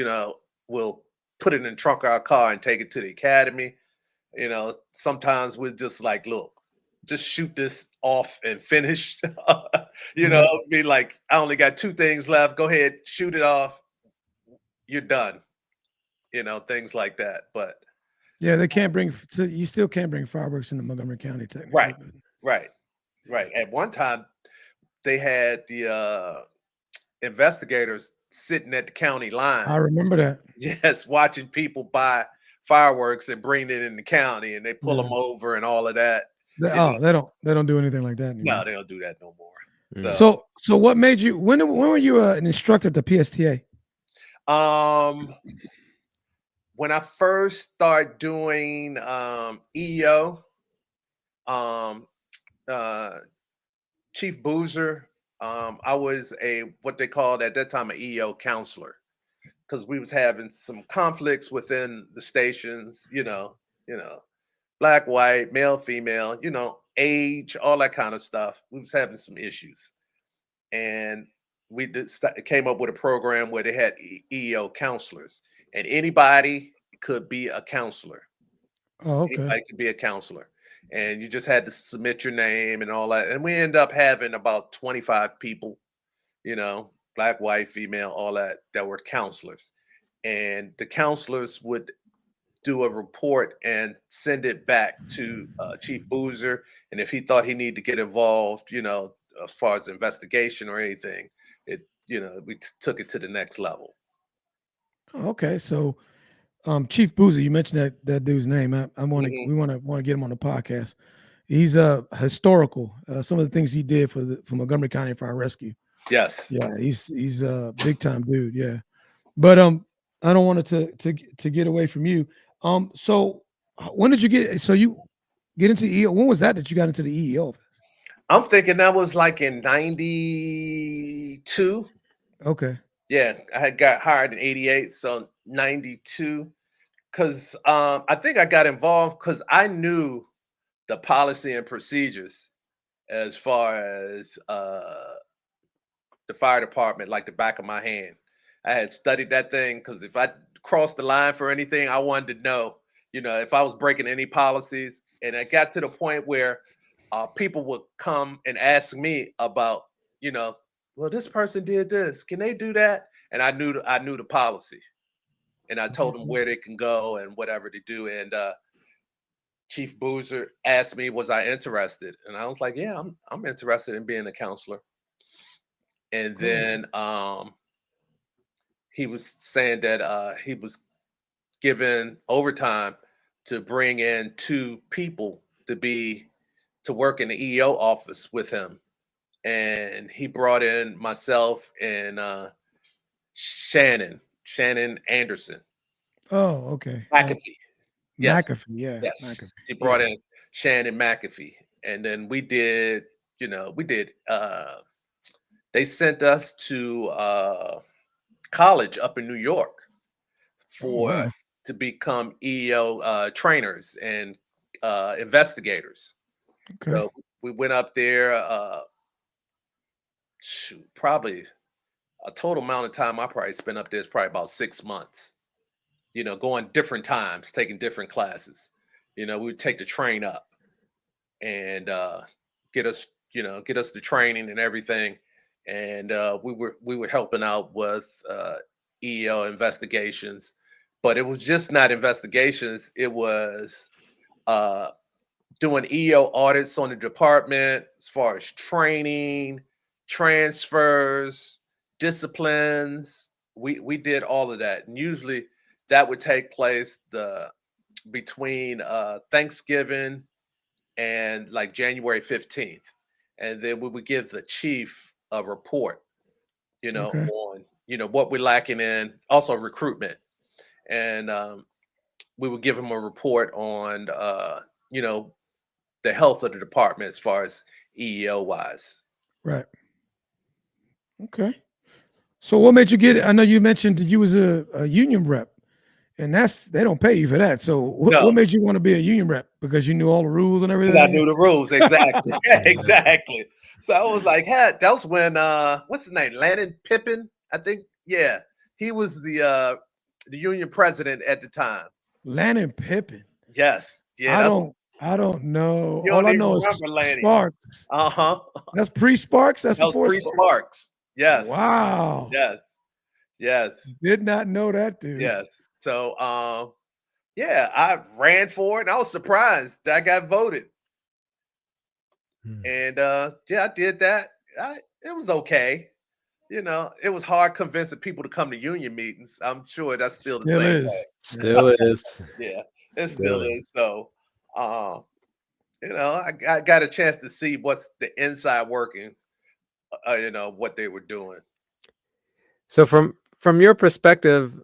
we'll put it in the trunk of our car and take it to the academy. Sometimes we're just like, look, just shoot this off and finish. Be like, I only got 2 things left. Go ahead, shoot it off. You're done. Things like that. But yeah, they can't bring. So you still can't bring fireworks into Montgomery County, technically. Right. At one time, they had the investigators sitting at the county line. I remember that. Yes, watching people buy fireworks and bring it in the county, and they pull them over and all of that. They don't do anything like that anymore. No, they don't do that no more. So what made you? When were you an instructor at the PSTA? When I first started doing EEO, Chief Boozer, I was what they called at that time an EEO counselor, because we was having some conflicts within the stations. Black, white, male, female, age, all that kind of stuff. We was having some issues, and we came up with a program where they had EEO counselors, and anybody could be a counselor. Oh, okay. Anybody could be a counselor, and you just had to submit your name and all that. And we end up having about 25 people, black, white, female, all that were counselors, and the counselors would do a report and send it back to Chief Boozer. And if he thought he needed to get involved, as far as investigation or anything, we took it to the next level. Okay, so Chief Boozer, you mentioned that dude's name. We want to get him on the podcast. He's historical. Some of the things he did for Montgomery County Fire Rescue. Yes. Yeah, he's a big time dude. Yeah, but I don't want it to get away from you. So when did you get? So you get into EEO? When was that you got into the EEO office? I'm thinking that was like in 92, Okay. Yeah, I had got hired in 88, so 92. Because I think I got involved because I knew the policy and procedures as far as the fire department like the back of my hand. I had studied that thing because if I crossed the line for anything, I wanted to know, if I was breaking any policies. And I got to the point where people would come and ask me about, well, this person did this. Can they do that? And I knew the policy, and I told them where they can go and whatever to do. And Chief Boozer asked me, was I interested? And I was like, yeah, I'm interested in being a counselor. And then he was saying that he was given overtime to bring in 2 people to work in the EO office with him. And he brought in myself and Shannon Anderson. Oh, okay. McAfee. Yes. McAfee, yeah. Yes. McAfee. He brought in Shannon McAfee. And then we did, they sent us to college up in New York to become EO trainers and investigators. Okay. So we went up there, probably a total amount of time I probably spent up there is probably about 6 months, going different times, taking different classes. We would take the train up and get us the training and everything. And we were helping out with EO investigations, but it was just not investigations. It was doing EO audits on the department as far as training, transfers, disciplines. We did all of that, and usually that would take place between Thanksgiving and like January 15th, and then we would give the chief a report, on what we're lacking in, also recruitment, and we would give him a report on the health of the department as far as EEO wise. Right. Okay. So what made you get it? I know you mentioned that you was a union rep, and they don't pay you for that. So what made you want to be a union rep? Because you knew all the rules and everything? I knew the rules, exactly. Exactly. So I was like, hey, that was when what's his name? Landon Pippin, I think. Yeah. He was the union president at the time. Landon Pippin. Yes. Yeah. I don't know. All I know is Sparks. That's pre-Sparks? That's before pre-Sparks. Yes. Wow. Yes. Did not know that, dude. Yes. So I ran for it and I was surprised that I got voted. And I did that. It was okay. It was hard convincing people to come to union meetings. I'm sure that's still the same is. way. Still is. Yeah, it still is. So I got a chance to see what's the inside workings, what they were doing. So from your perspective,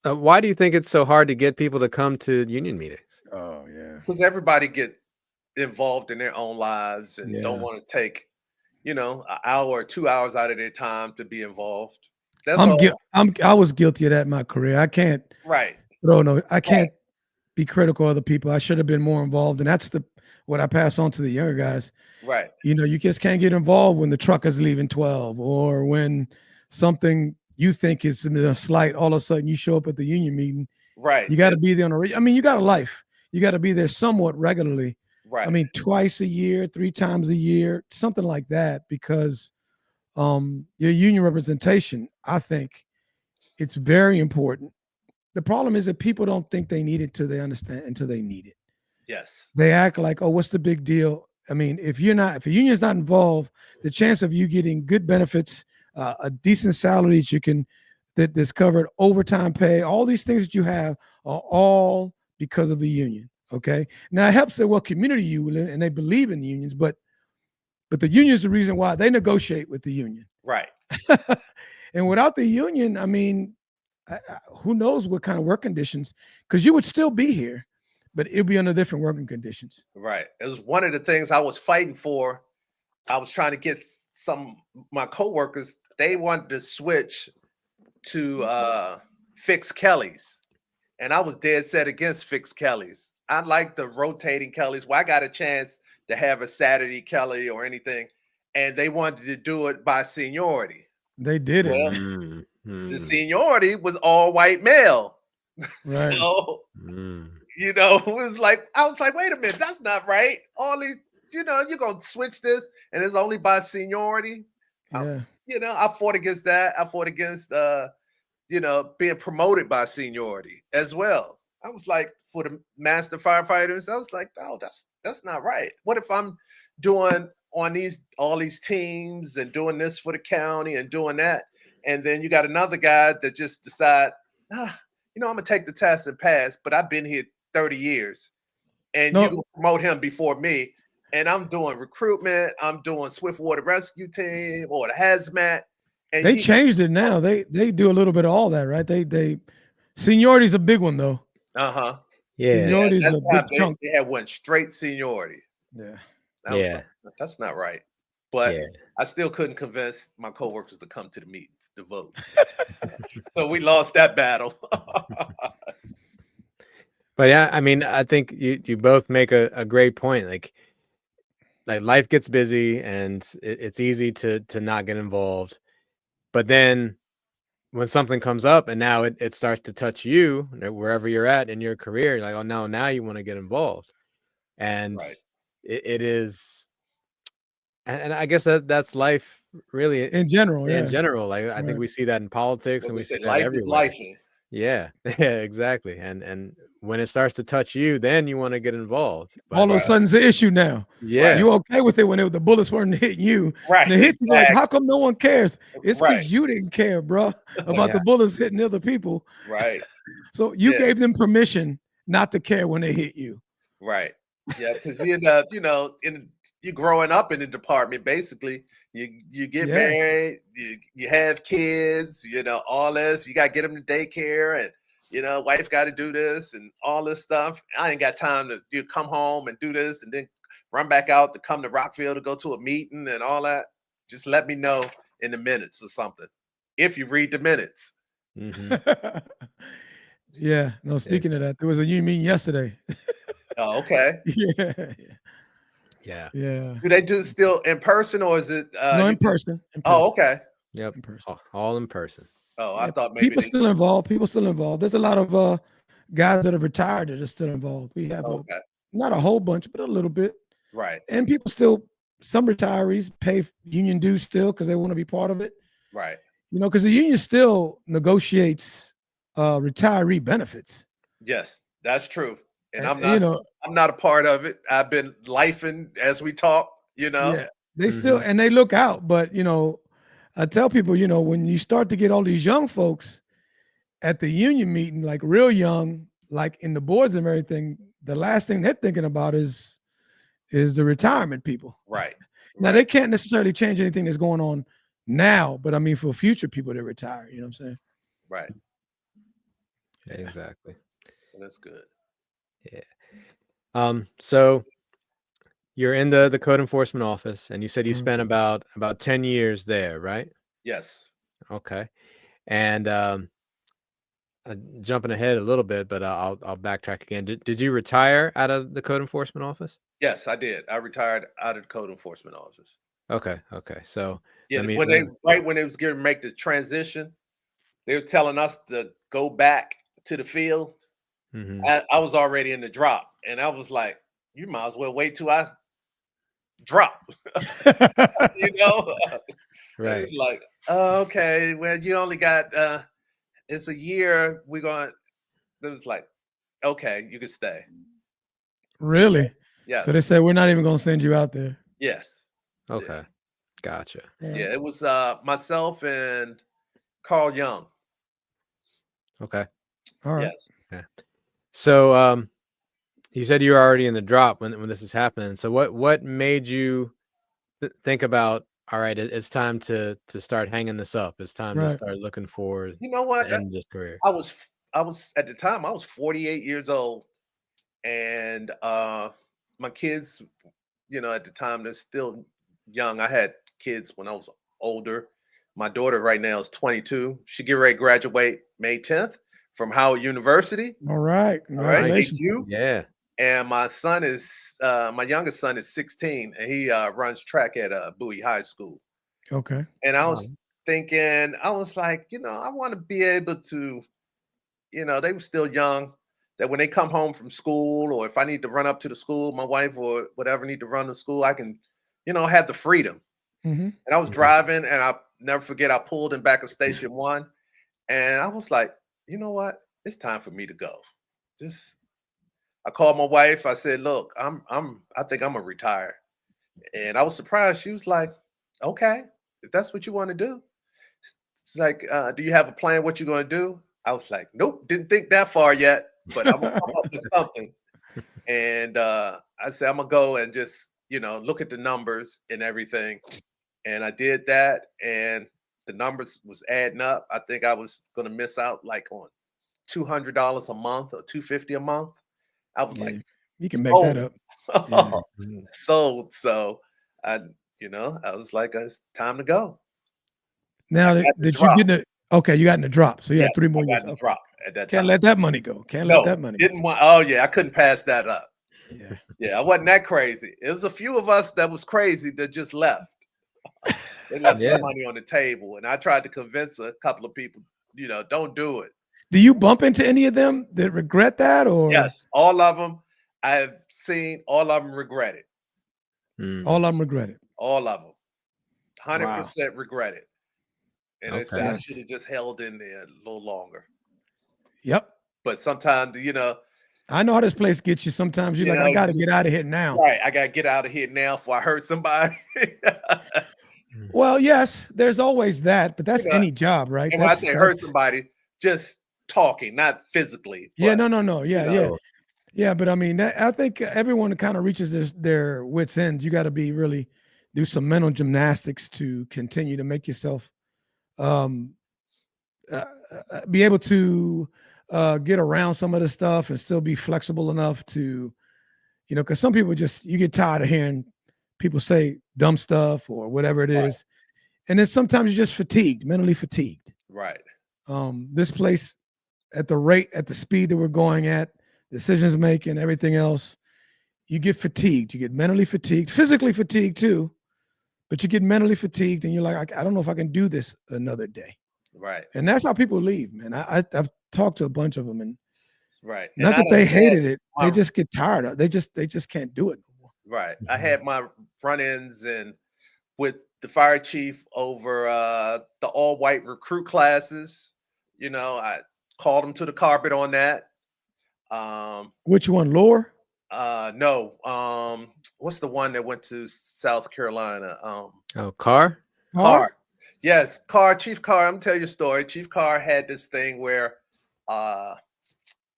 why do you think it's so hard to get people to come to union meetings? Oh, yeah. Because everybody get involved in their own lives and don't want to take, an hour or 2 hours out of their time to be involved. I was guilty of that in my career. I can't. Right. No, I can't be critical of other people. I should have been more involved, and that's what I pass on to the younger guys. Right. You just can't get involved when the truck is leaving 12 or when something you think is a slight, all of a sudden you show up at the union meeting. Right. You got to be there you got a life. You got to be there somewhat regularly. Right. I mean, twice a year, 3 times a year, something like that, because your union representation, I think it's very important. The problem is that people don't think they need it till they understand until they need it. Yes. They act like, oh, what's the big deal? I mean, if your union's not involved, the chance of you getting good benefits, a decent salary that's covered, overtime pay, all these things that you have are all because of the union. Okay. Now it helps that what community you live in, and they believe in unions, but the union is the reason why they negotiate with the union. Right. And without the union, I mean, who knows what kind of work conditions, because you would still be here, but it'll be under different working conditions. Right. It was one of the things I was fighting for. I was trying to get my coworkers they wanted to switch to fixed Kellys, and I was dead set against fixed Kellys. I like the rotating Kellys. Well, I got a chance to have a Saturday Kelly or anything, and they wanted to do it by seniority. They did it. Well, Mm-hmm. the seniority was all white male. Right. So, you know, it was like, I was like, wait a minute, that's not right. All these, you know, you're going to switch this and it's only by seniority. Yeah. You know, I fought against that. I fought against, you know, being promoted by seniority as well. I was like, for the Master Firefighters, I was like, oh, that's not right. What if I'm doing on all these teams and doing this for the county and doing that, and then you got another guy that just decide, you know, I'm gonna take the test and pass, but I've been here 30 years, and you promote him before me, and I'm doing recruitment, I'm doing Swiftwater Rescue Team or the hazmat. And they changed it now. They do a little bit of all that, right? They seniority's a big one though. Uh-huh. Yeah. Seniority's a big chunk. They had went straight seniority. Yeah. Like, that's not right. But I still couldn't convince my coworkers to come to the meetings to vote. So we lost that battle. But yeah, I mean, I think you both make a great point. Like life gets busy and it's easy to not get involved. But then when something comes up and now it starts to touch you wherever you're at in your career, you're like, oh no, now you want to get involved. And it is, and I guess that's life really in general. In general, like I think we see that in politics, and we see that life everywhere. is life. Yeah, exactly. And when it starts to touch you, then you want to get involved. But, all of a sudden, it's an issue now. Yeah, you okay with it when the bullets weren't hitting you? Right. They hit you like, how come no one cares? It's because Right. you didn't care, bro, about the bullets hitting other people. Right. So you gave them permission not to care when they hit you. Right. Yeah, because you know, you growing up in the department, basically, you get married, you have kids, you know, all this. You got to get them to daycare, and you know, wife got to do this and all this stuff. I ain't got time to come home and do this and then run back out to come to Rockville to go to a meeting and all that. Just let me know in the minutes or something if you read the minutes. Mm-hmm. Yeah. No, speaking of that, there was a union meeting yesterday. Oh, okay. Yeah. Do they do still in person or is it? No, in person. Oh, okay. Yep. In person. All in person. Oh, I thought maybe people still involved. People still involved. There's a lot of guys that have retired that are still involved. We have not a whole bunch, but a little bit. Right. And people still, some retirees pay union dues still because they want to be part of it. Right. You know, because the union still negotiates retiree benefits. Yes, that's true. And I'm not, I'm not a part of it. I've been lifing as we talk, you know. Yeah, they still, and they look out. But, you know, I tell people, you know, when you start to get all these young folks at the union meeting, like real young, like in the boards and everything, the last thing they're thinking about is the retirement people. Right. Now, they can't necessarily change anything that's going on now, but I mean, for future people that retire, you know what I'm saying? Right. Yeah, exactly. Well, that's good. Yeah. So you're in the code enforcement office, and you said you spent about 10 years there, right? Yes. Okay. And jumping ahead a little bit, but I'll backtrack again. Did you retire out of the code enforcement office? Yes, I did. I retired out of the code enforcement office. Okay. So when they was getting to make the transition, they were telling us to go back to the field. Mm-hmm. I was already in the drop, and I was like, "You might as well wait till I drop." You know, right? It's like, okay, well, you only got it's a year. We're going. It was like, okay, you can stay. Really? Yeah. So they said we're not even going to send you out there. Yes. Okay. Gotcha. Yeah, it was myself and Carl Young. Okay. All right. Yes. Okay. So you said you were already in the drop when this is happening. So what made you think about, all right, it's time to start hanging this up. It's time to start looking forward. You know what? To end this career. I was at the time I was 48 years old, and my kids, you know, at the time they're still young. I had kids when I was older, My daughter right now is 22. She get ready to graduate May 10th from Howard University. All right. All right, Congratulations. you. Yeah. And my son is my youngest son is 16, and he runs track at Bowie High School. Okay. And I was thinking, I was like, I want to be able to, they were still young, that when they come home from school, or if I need to run up to the school, my wife or whatever need to run to school, I can, have the freedom. Mm-hmm. And I was driving, and I never forget, I pulled in back of Station 1, and I was like, you know what? It's time for me to go. I called my wife. I said, look, I think I'm gonna retire. And I was surprised. She was like, okay, if that's what you want to do. It's like, do you have a plan what you're gonna do? I was like, nope, didn't think that far yet, but I'm gonna come up with something. And I said, I'm gonna go and just, look at the numbers and everything. And I did that, and the numbers was adding up. I think I was gonna miss out like on $200 a month or $250 a month. I was like, you can make that up. Sold. So I was like, it's time to go. Now, did you get the okay? You got in the drop, so you had 3 more years. Okay. Drop at that Can't time. let that money go. Let that money. Didn't want. Oh yeah, I couldn't pass that up. Yeah. Yeah, I wasn't that crazy. It was a few of us that was crazy that just left. They left the money on the table, and I tried to convince a couple of people, don't do it. Do you bump into any of them that regret that, or yes, all of them? I've seen all of them regret it. All of them regret it. All of them, 100% regret it. And they said I should have just held in there a little longer. Yep. But sometimes, I know how this place gets you. Sometimes you're like, I got to get out of here now. Right. I got to get out of here now before I hurt somebody. Well, yes, there's always that, but that's any job, right? And when I say hurt somebody, just talking, not physically. But, yeah, no. Yeah. Yeah, but I mean, I think everyone kind of reaches their wits' end. You got to do some mental gymnastics to continue to make yourself be able to get around some of the stuff and still be flexible enough to, because some people you get tired of hearing people say dumb stuff or whatever it is. And then sometimes you're just mentally fatigued. Right. This place at the speed that we're going at, decisions making, everything else, you get fatigued. You get mentally fatigued, physically fatigued too, but you get mentally fatigued and you're like, I don't know if I can do this another day. Right. And that's how people leave, man. I've talked to a bunch of them, and and not that they hated it. They just get tired of it. They just can't do it no more. Right. I had my run-ins with the fire chief over the all-white recruit classes. I called him to the carpet on that. Which one, Lore? No. What's the one that went to South Carolina? Carr? Carr. Yes, Carr, Chief Carr. I'm gonna tell you a story. Chief Carr had this thing where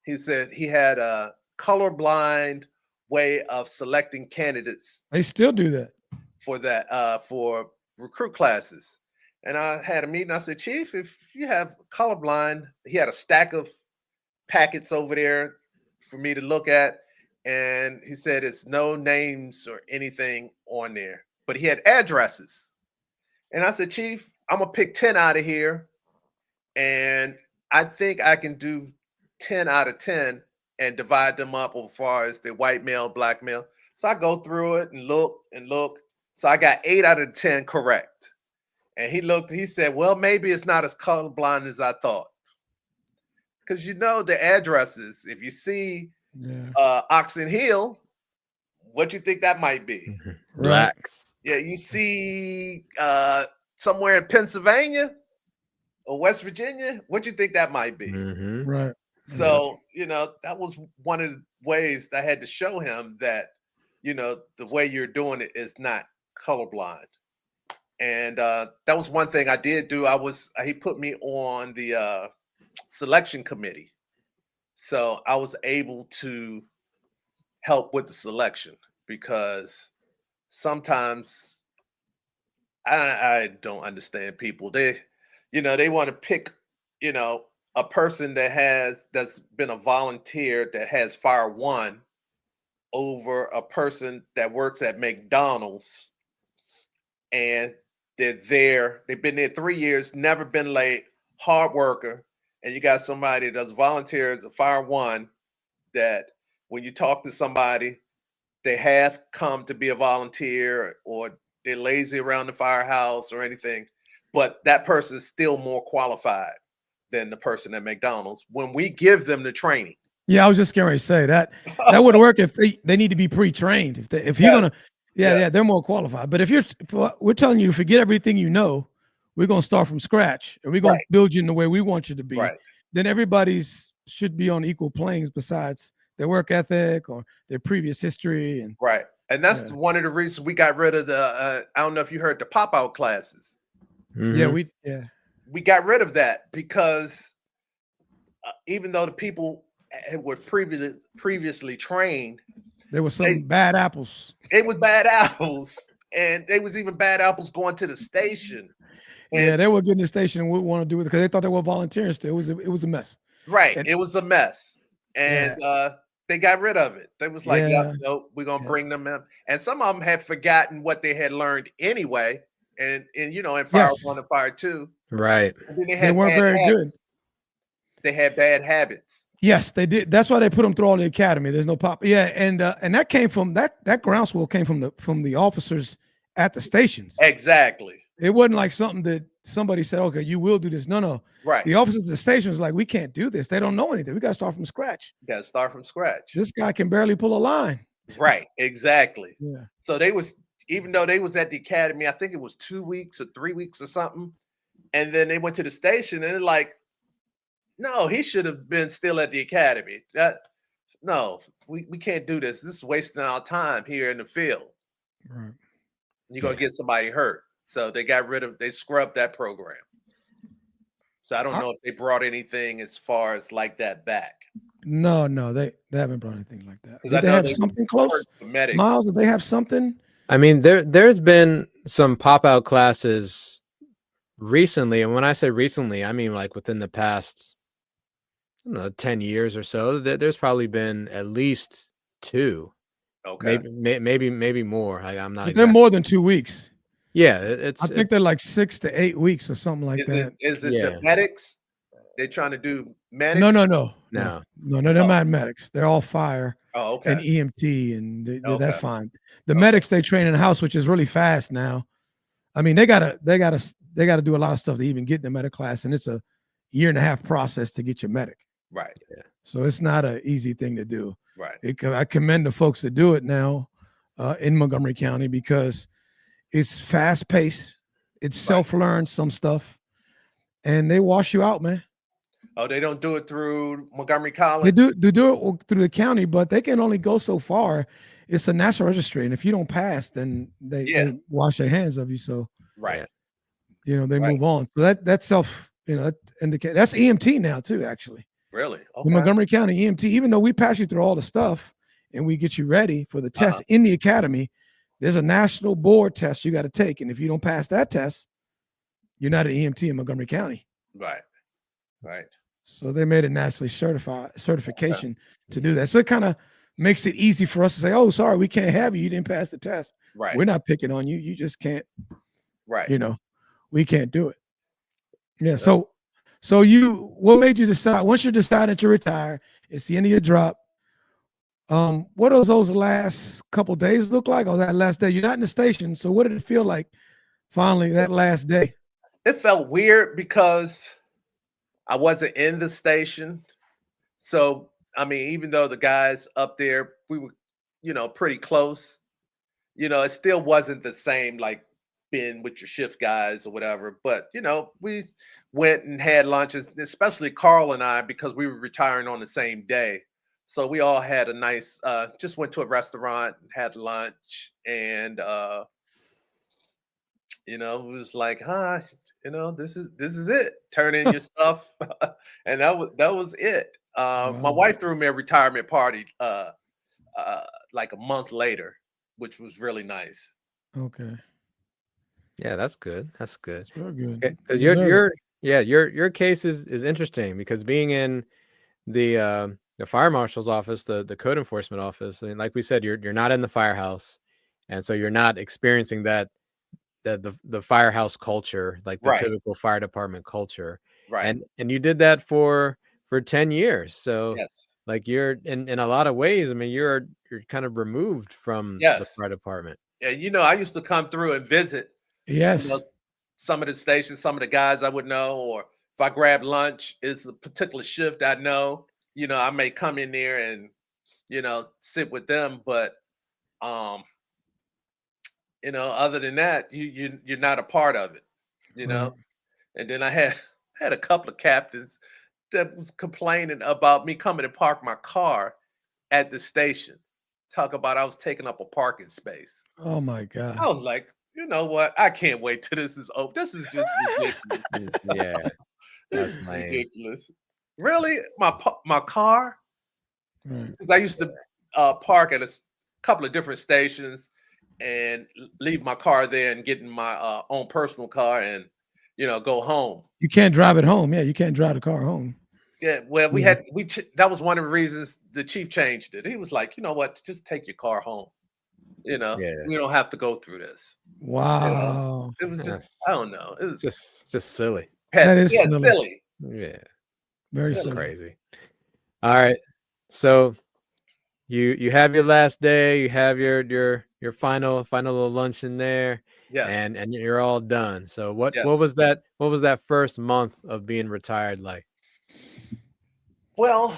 he said he had a colorblind way of selecting candidates. They still do that for recruit classes. And I had a meeting. I said, Chief, if you have colorblind, he had a stack of packets over there for me to look at. And he said, it's no names or anything on there, but he had addresses. And I said, Chief, I'm going to pick 10 out of here. And I think I can do 10 out of 10 and divide them up as far as the white male, black male. So I go through it and look. So I got 8 out of 10 correct. And he said, well, maybe it's not as colorblind as I thought. Because the addresses, if you see Oxon Hill, what you think that might be? Black. Yeah, you see somewhere in Pennsylvania or West Virginia, what you think that might be? Mm-hmm. Right. So, that was one of the ways I had to show him that, the way you're doing it is not colorblind. And that was one thing I did do. He put me on the selection committee. So I was able to help with the selection, because sometimes I don't understand people. They want to pick, a person that's been a volunteer that has Fire One over a person that works at McDonald's and They're there. They've been there 3 years, never been late, hard worker. And you got somebody that's volunteer as a Fire One that when you talk to somebody, they have come to be a volunteer or they're lazy around the firehouse or anything, but that person is still more qualified than the person at McDonald's when we give them the training. Yeah, I was just going to say that would work if they need to be pre-trained. If you're gonna, they're more qualified. But if we're telling you to forget everything you know, we're gonna start from scratch and we're gonna build you in the way we want you to be. Right. Then everybody's should be on equal planes besides their work ethic or their previous history. And and that's one of the reasons we got rid of the. I don't know if you heard the pop-out classes. Mm-hmm. We got rid of that because even though the people were previously trained, there were some bad apples. It was bad apples, and they was even bad apples going to the station. And they were getting the station and wouldn't want to do it because they thought they were volunteering still. It was a mess. Right, it was a mess, and they got rid of it. They was like, nope, we're gonna bring them in, and some of them had forgotten what they had learned anyway. And you know, in Fire 1 and Fire 2, right? They weren't very good. They had bad habits. Yes, they did. That's why they put them through all the academy. There's no pop. Yeah, and that came from that groundswell came from the officers at the stations. Exactly. It wasn't like something that somebody said, okay, you will do this. No. Right. The officers at the station was like, we can't do this. They don't know anything. We got to start from scratch. Got to start from scratch. This guy can barely pull a line. Right. Exactly. Yeah. So even though they was at the academy, I think it was 2 weeks or 3 weeks or something. And then they went to the station and they're like, no, he should have been still at the academy. No, we can't do this. This is wasting our time here in the field. Right. You're going to get somebody hurt. So they scrubbed that program. So I don't know if they brought anything as far as like that back. No, they haven't brought anything like that. Did they have something close? Miles, did they have something? I mean, there's been some pop-out classes recently. And when I say recently, I mean like within the past, I don't know, 10 years or so. There's probably been at least 2. Okay. Maybe more. I'm not. They're more than 2 weeks. Yeah, I think they're like 6 to 8 weeks or something like that. Is it the medics? They're trying to do medics? No. They're not medics. They're all fire. Oh, okay. And EMT, and that's fine. The medics they train in the house, which is really fast now. I mean, they gotta do a lot of stuff to even get in the medic class, and it's a 1.5-year process to get your medic. Right. Yeah. So it's not an easy thing to do. Right. I commend the folks that do it now in Montgomery County because it's fast paced. It's self-learned some stuff, and they wash you out, man. Oh, they don't do it through Montgomery College? They do it through the county, but they can only go so far. It's a national registry, and if you don't pass, then they wash their hands of you. So they move on. So that's self, that indicate that's EMT now too, actually. Really? Okay. The Montgomery County EMT, even though we pass you through all the stuff and we get you ready for the test in the academy, there's a national board test you got to take. And if you don't pass that test, you're not an EMT in Montgomery County. Right. So they made a nationally certification to do that. So it kind of makes it easy for us to say, oh, sorry, we can't have you. You didn't pass the test. Right. We're not picking on you. You just can't. Right. We can't do it. Yeah. So what made you decide, once you decided to retire, it's the end of your drop. What does those last couple days look like, or that last day? You're not in the station, so what did it feel like finally that last day? It felt weird because I wasn't in the station. So, I mean, even though the guys up there, we were, pretty close, it still wasn't the same, like being with your shift guys or whatever. But, we went and had lunches, especially Carl and I, because we were retiring on the same day. So we all had a nice, just went to a restaurant, had lunch, and it was like, this is it. Turn in your stuff, and that was it. My wife threw me a retirement party, like a month later, which was really nice. Okay. Yeah, that's good. That's good. That's real good. Because your case is interesting because being in the fire marshal's office, the code enforcement office, I mean, like we said, you're not in the firehouse, and so you're not experiencing that the firehouse culture, like the Right. typical fire department culture. Right. And you did that for 10 years. So Yes. like you're in a lot of ways, I mean, you're kind of removed from the Yes. fire department. And I used to come through and visit, Yes. some of the stations, some of the guys I would know, or if I grab lunch, it's a particular shift I know, I may come in there and, sit with them. But other than that, you're not a part of it, you Right. know. And then I had a couple of captains that was complaining about me coming to park my car at the station. Talk about I was taking up a parking space. Oh my God. I was like, you know what? I can't wait till this is over. This is just ridiculous. Yeah, This that's is lame. ridiculous. Really, my car? Right. Because I used to park at a couple of different stations and leave my car there and get in my own personal car and go home. You can't drive it home. Yeah, you can't drive the car home. Yeah, well, Yeah. that was one of the reasons the chief changed it. He was like, you know what, just take your car home. Yeah, We don't have to go through this. Wow. It was Yeah. just, I don't know. It was just silly. That is yeah, silly. silly. Yeah, Very It's silly. crazy. All right, so you have your last day, you have your final little luncheon there, Yes. and you're all done. So what Yes. was that first month of being retired like? Well,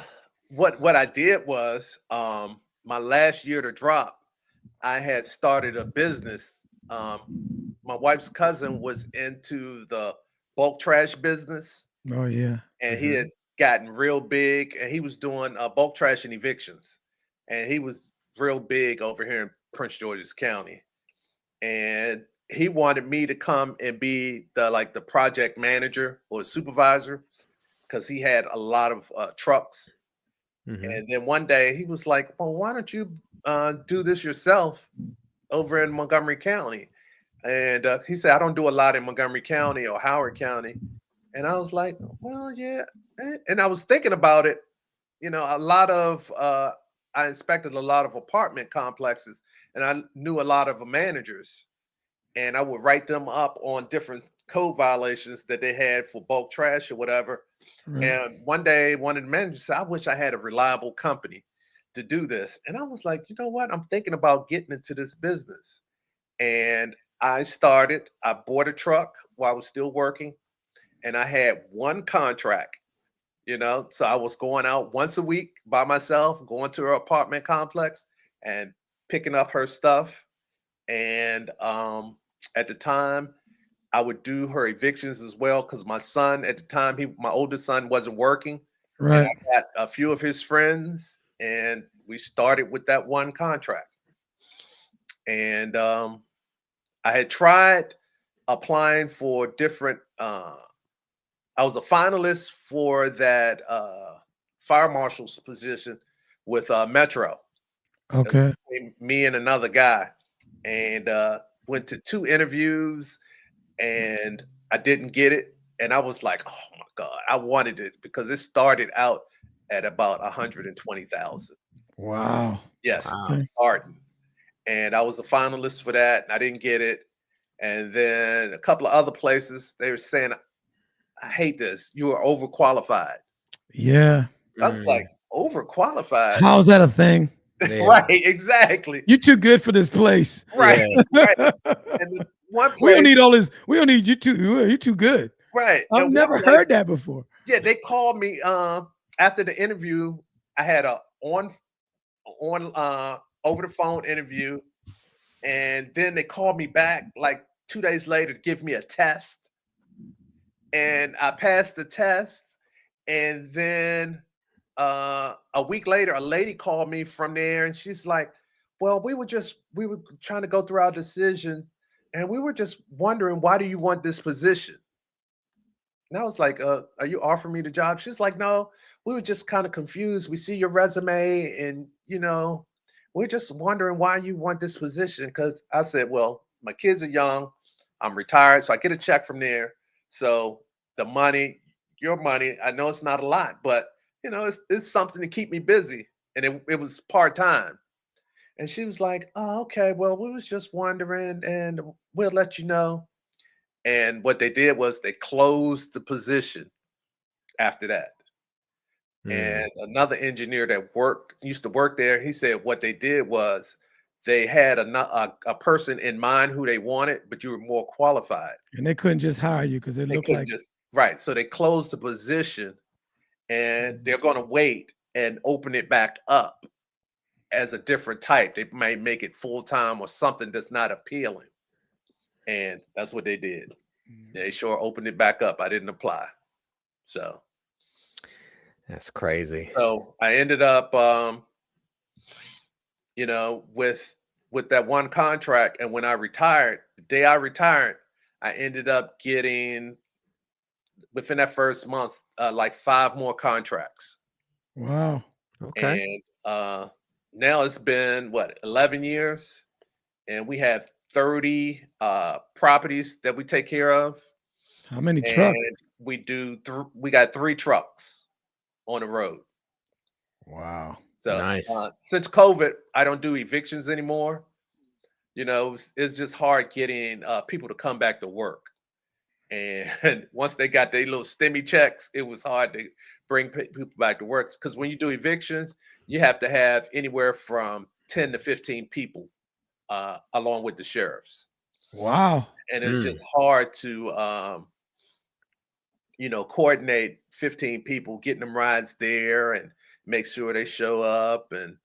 what I did was my last year to drop, I had started a business. My wife's cousin was into the bulk trash business, Oh yeah. and he had gotten real big, and he was doing bulk trash and evictions, and he was real big over here in Prince George's County. And he wanted me to come and be the project manager or supervisor because he had a lot of trucks. And then one day he was like, well, why don't you do this yourself over in Montgomery County? And he said, I don't do a lot in Montgomery County or Howard County. And I was like, well, yeah. And I was thinking about it. I inspected a lot of apartment complexes, and I knew a lot of the managers, and I would write them up on different code violations that they had for bulk trash or whatever. Right. And one day, one of the managers said, I wish I had a reliable company to do this. And I was like, you know what? I'm thinking about getting into this business. And I bought a truck while I was still working, and I had one contract, so I was going out once a week by myself, going to her apartment complex and picking up her stuff. And at the time, I would do her evictions as well because my son at the time, my oldest son wasn't working. And Right. I got a few of his friends, and we started with that one contract. And I had tried applying for different. I was a finalist for that fire marshal's position with Metro. Okay. Me and another guy, and went to 2 interviews, and I didn't get it. And I was like, oh my God, I wanted it because it started out at about 120,000. Wow. Yes, Wow. starting. And I was a finalist for that, and I didn't get it. And then a couple of other places, they were saying, I hate this. You are overqualified. Yeah. I was like, overqualified? How's that a thing? Yeah. Right, exactly. You're too good for this place. Right, Yeah. right. And the one We don't place, need all this. We don't need you too. You're too good. right. I've and never one place- heard that before. Yeah, they called me after the interview. I had a on over the phone interview, and then they called me back like 2 days later to give me a test, and I passed the test. And then a week later, a lady called me from there, and she's like, well, we were trying to go through our decision, and we were just wondering, why do you want this position? And I was like, are you offering me the job? She's like, no, we were just kind of confused. We see your resume, and we're just wondering why you want this position. Because I said, well, my kids are young, I'm retired, so I get a check from there. So the money, your money, I know it's not a lot, but it's something to keep me busy. And it was part-time. And she was like, "Oh, okay. Well, we was just wondering, and we'll let you know." And what they did was they closed the position after that. Mm. And another engineer that used to work there, he said what they did was they had a person in mind who they wanted, but you were more qualified. And they couldn't just hire you because it They looked couldn't like just right. So they closed the position and they're going to wait and open it back up as a different type. They might make it full time or something that's not appealing. And that's what they did. They sure opened it back up. I didn't apply. So That's crazy. I ended up with that one contract. And when I retired, the day I retired, I ended up getting within that first month like 5 more contracts. wow. Okay. And now it's been 11 years, and we have 30 properties that we take care of. How many And trucks? we got 3 trucks on the road. Wow. So Nice. Since COVID, I don't do evictions anymore. It's just hard getting people to come back to work. And once they got their little stimmy checks, it was hard to bring people back to work. Because when you do evictions, you have to have anywhere from 10 to 15 people along with the sheriffs. Wow. And it's just hard to coordinate 15 people, getting them rides there and make sure they show up, and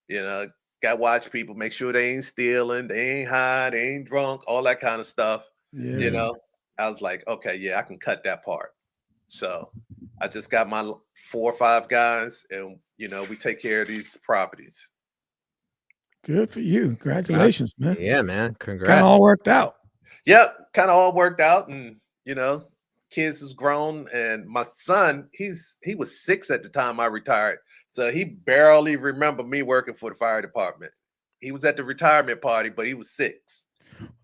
got to watch people, make sure they ain't stealing, they ain't high, they ain't drunk, all that kind of stuff. Yeah. I was like, okay, yeah, I can cut that part. So I just got my 4 or 5 guys, and we take care of these properties. Good for you. Congratulations, man. Yeah, man. Kind Congrats. of all worked out. Yep, kind of all worked out, and kids is grown, and my son, he was 6 at the time I retired, so he barely remembered me working for the fire department. He was at the retirement party, but he was 6.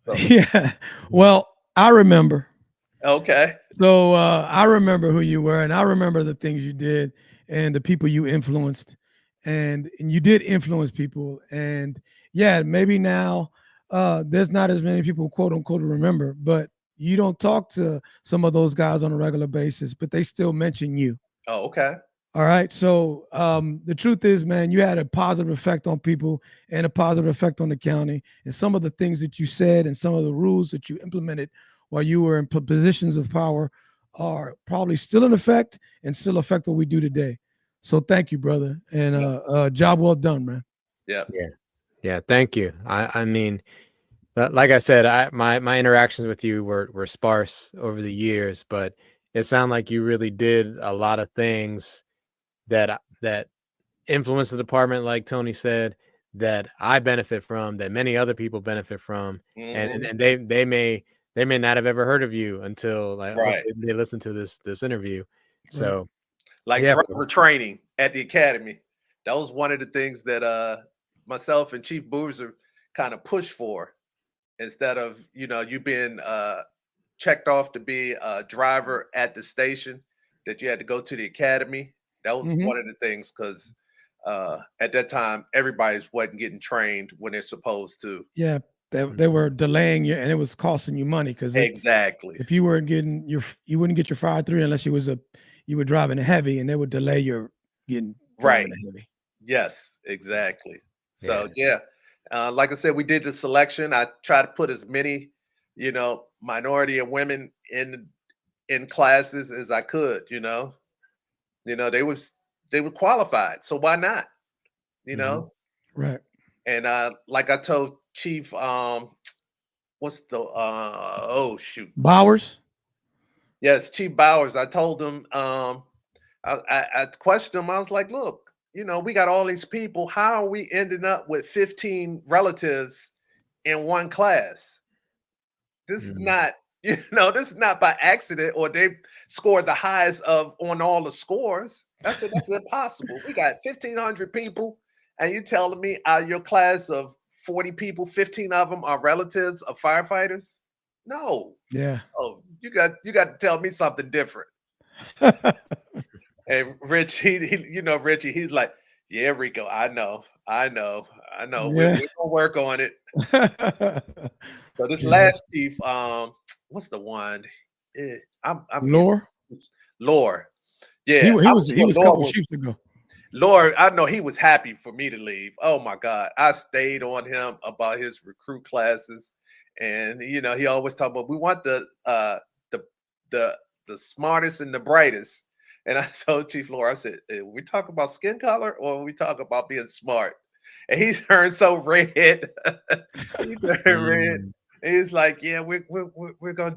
So, Yeah. Well, I remember. okay. So I remember who you were, and I remember the things you did and the people you influenced, and you did influence people. And yeah, maybe now there's not as many people, quote unquote, to remember, but you don't talk to some of those guys on a regular basis, but they still mention you. Oh, okay. All right. So the truth is, man, you had a positive effect on people and a positive effect on the county. And some of the things that you said and some of the rules that you implemented while you were in positions of power are probably still in effect and still affect what we do today. So thank you, brother. And job well done, man. Yeah. Yeah. Thank you. I mean, like I said, my interactions with you were sparse over the years, but it sounded like you really did a lot of things that influence the department, like Tony said, that I benefit from, that many other people benefit from, Mm-hmm. and they may not have ever heard of you until Right. hopefully they listen to this interview. So like yeah, driver training at the academy, that was one of the things that myself and Chief Boozer kind of pushed for, instead of you being checked off to be a driver at the station, that you had to go to the academy. That was one of the things, because at that time everybody's wasn't getting trained when they're supposed to. Yeah, they were delaying you, and it was costing you money because Exactly. if you weren't getting you wouldn't get your fire 3 unless you were driving a heavy, and they would delay your driving a heavy. Yes, exactly. So yeah, like I said, we did the selection. I tried to put as many, minority and women in classes as I could. They were qualified, so why not? Right. And like I told Chief, what's the oh shoot, Bowers. yes, Chief Bowers. I told him, I questioned him. I was like, look, we got all these people. How are we ending up with 15 relatives in one class? This is not, this is not by accident, or they scored the highest on all the scores. That's impossible. We got 1,500 people, and you telling me out of your class of 40 people, 15 of them are relatives of firefighters? No. Yeah. Oh, you got to tell me something different. And Rich, Richie, he's like, yeah, Rico, I know. I know. Yeah. We're gonna work on it. So this Yeah. last chief, what's the one? I'm Lore. Lore. Yeah, He I was a Lore couple was shifts ago. Lord, I know he was happy for me to leave. Oh my God. I stayed on him about his recruit classes. And you know, he always talk about we want the the smartest and the brightest. And I told Chief Laura, I said, we talk about skin color or we talk about being smart? And he turned so red. He turned red. And he's like, yeah, we're gonna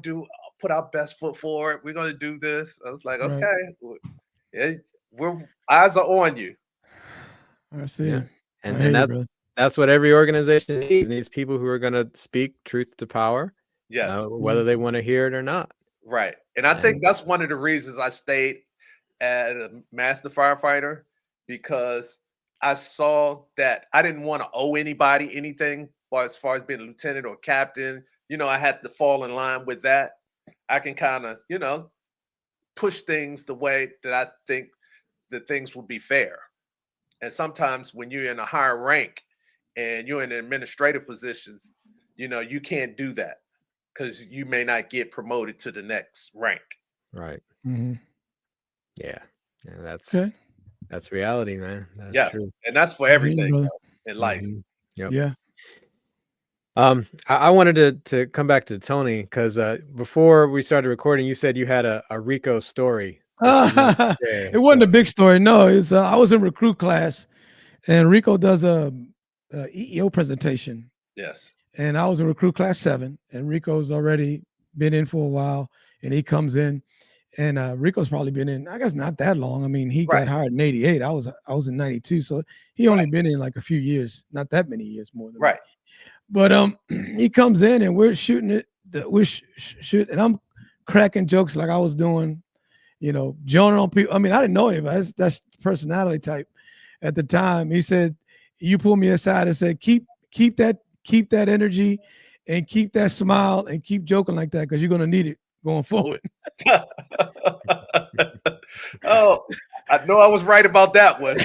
put our best foot forward. We're gonna do this. I was like, Right. okay. Yeah, we're eyes are on you. I see. Yeah. I And hear you, that's what every organization needs people who are going to speak truth to power, Yes. whether they want to hear it or not. Right. And I think that's one of the reasons I stayed at a Master Firefighter, because I saw that I didn't want to owe anybody anything as far as being a lieutenant or captain. You know, I had to fall in line with that. I can kind of, you know, push things the way that I think that things will be fair. And sometimes when you're in a higher rank and you're in administrative positions, you know, you can't do that because you may not get promoted to the next rank. Right. Mm-hmm. Yeah. And that's reality, man. That's true. And that's for everything in life. Yep. Yeah. I wanted to come back to Tony because before we started recording, you said you had a Rico story. It wasn't a big story. No, it's I was in recruit class, and Rico does a EEO presentation. Yes. And I was in recruit class 7, and Rico's already been in for a while, and he comes in, and Rico's probably been in, I guess, not that long. I mean, he got hired in '88. I was in '92, so he only been in like a few years, not that many years more than me. But he comes in, and we're shooting it. And I'm cracking jokes like I was doing, you know, joning on people. I mean, I didn't know anybody. That's personality type at the time. He said, "You pulled me aside and said, keep that energy, and keep that smile, and keep joking like that because you're gonna need it going forward." Oh, I know I was right about that one.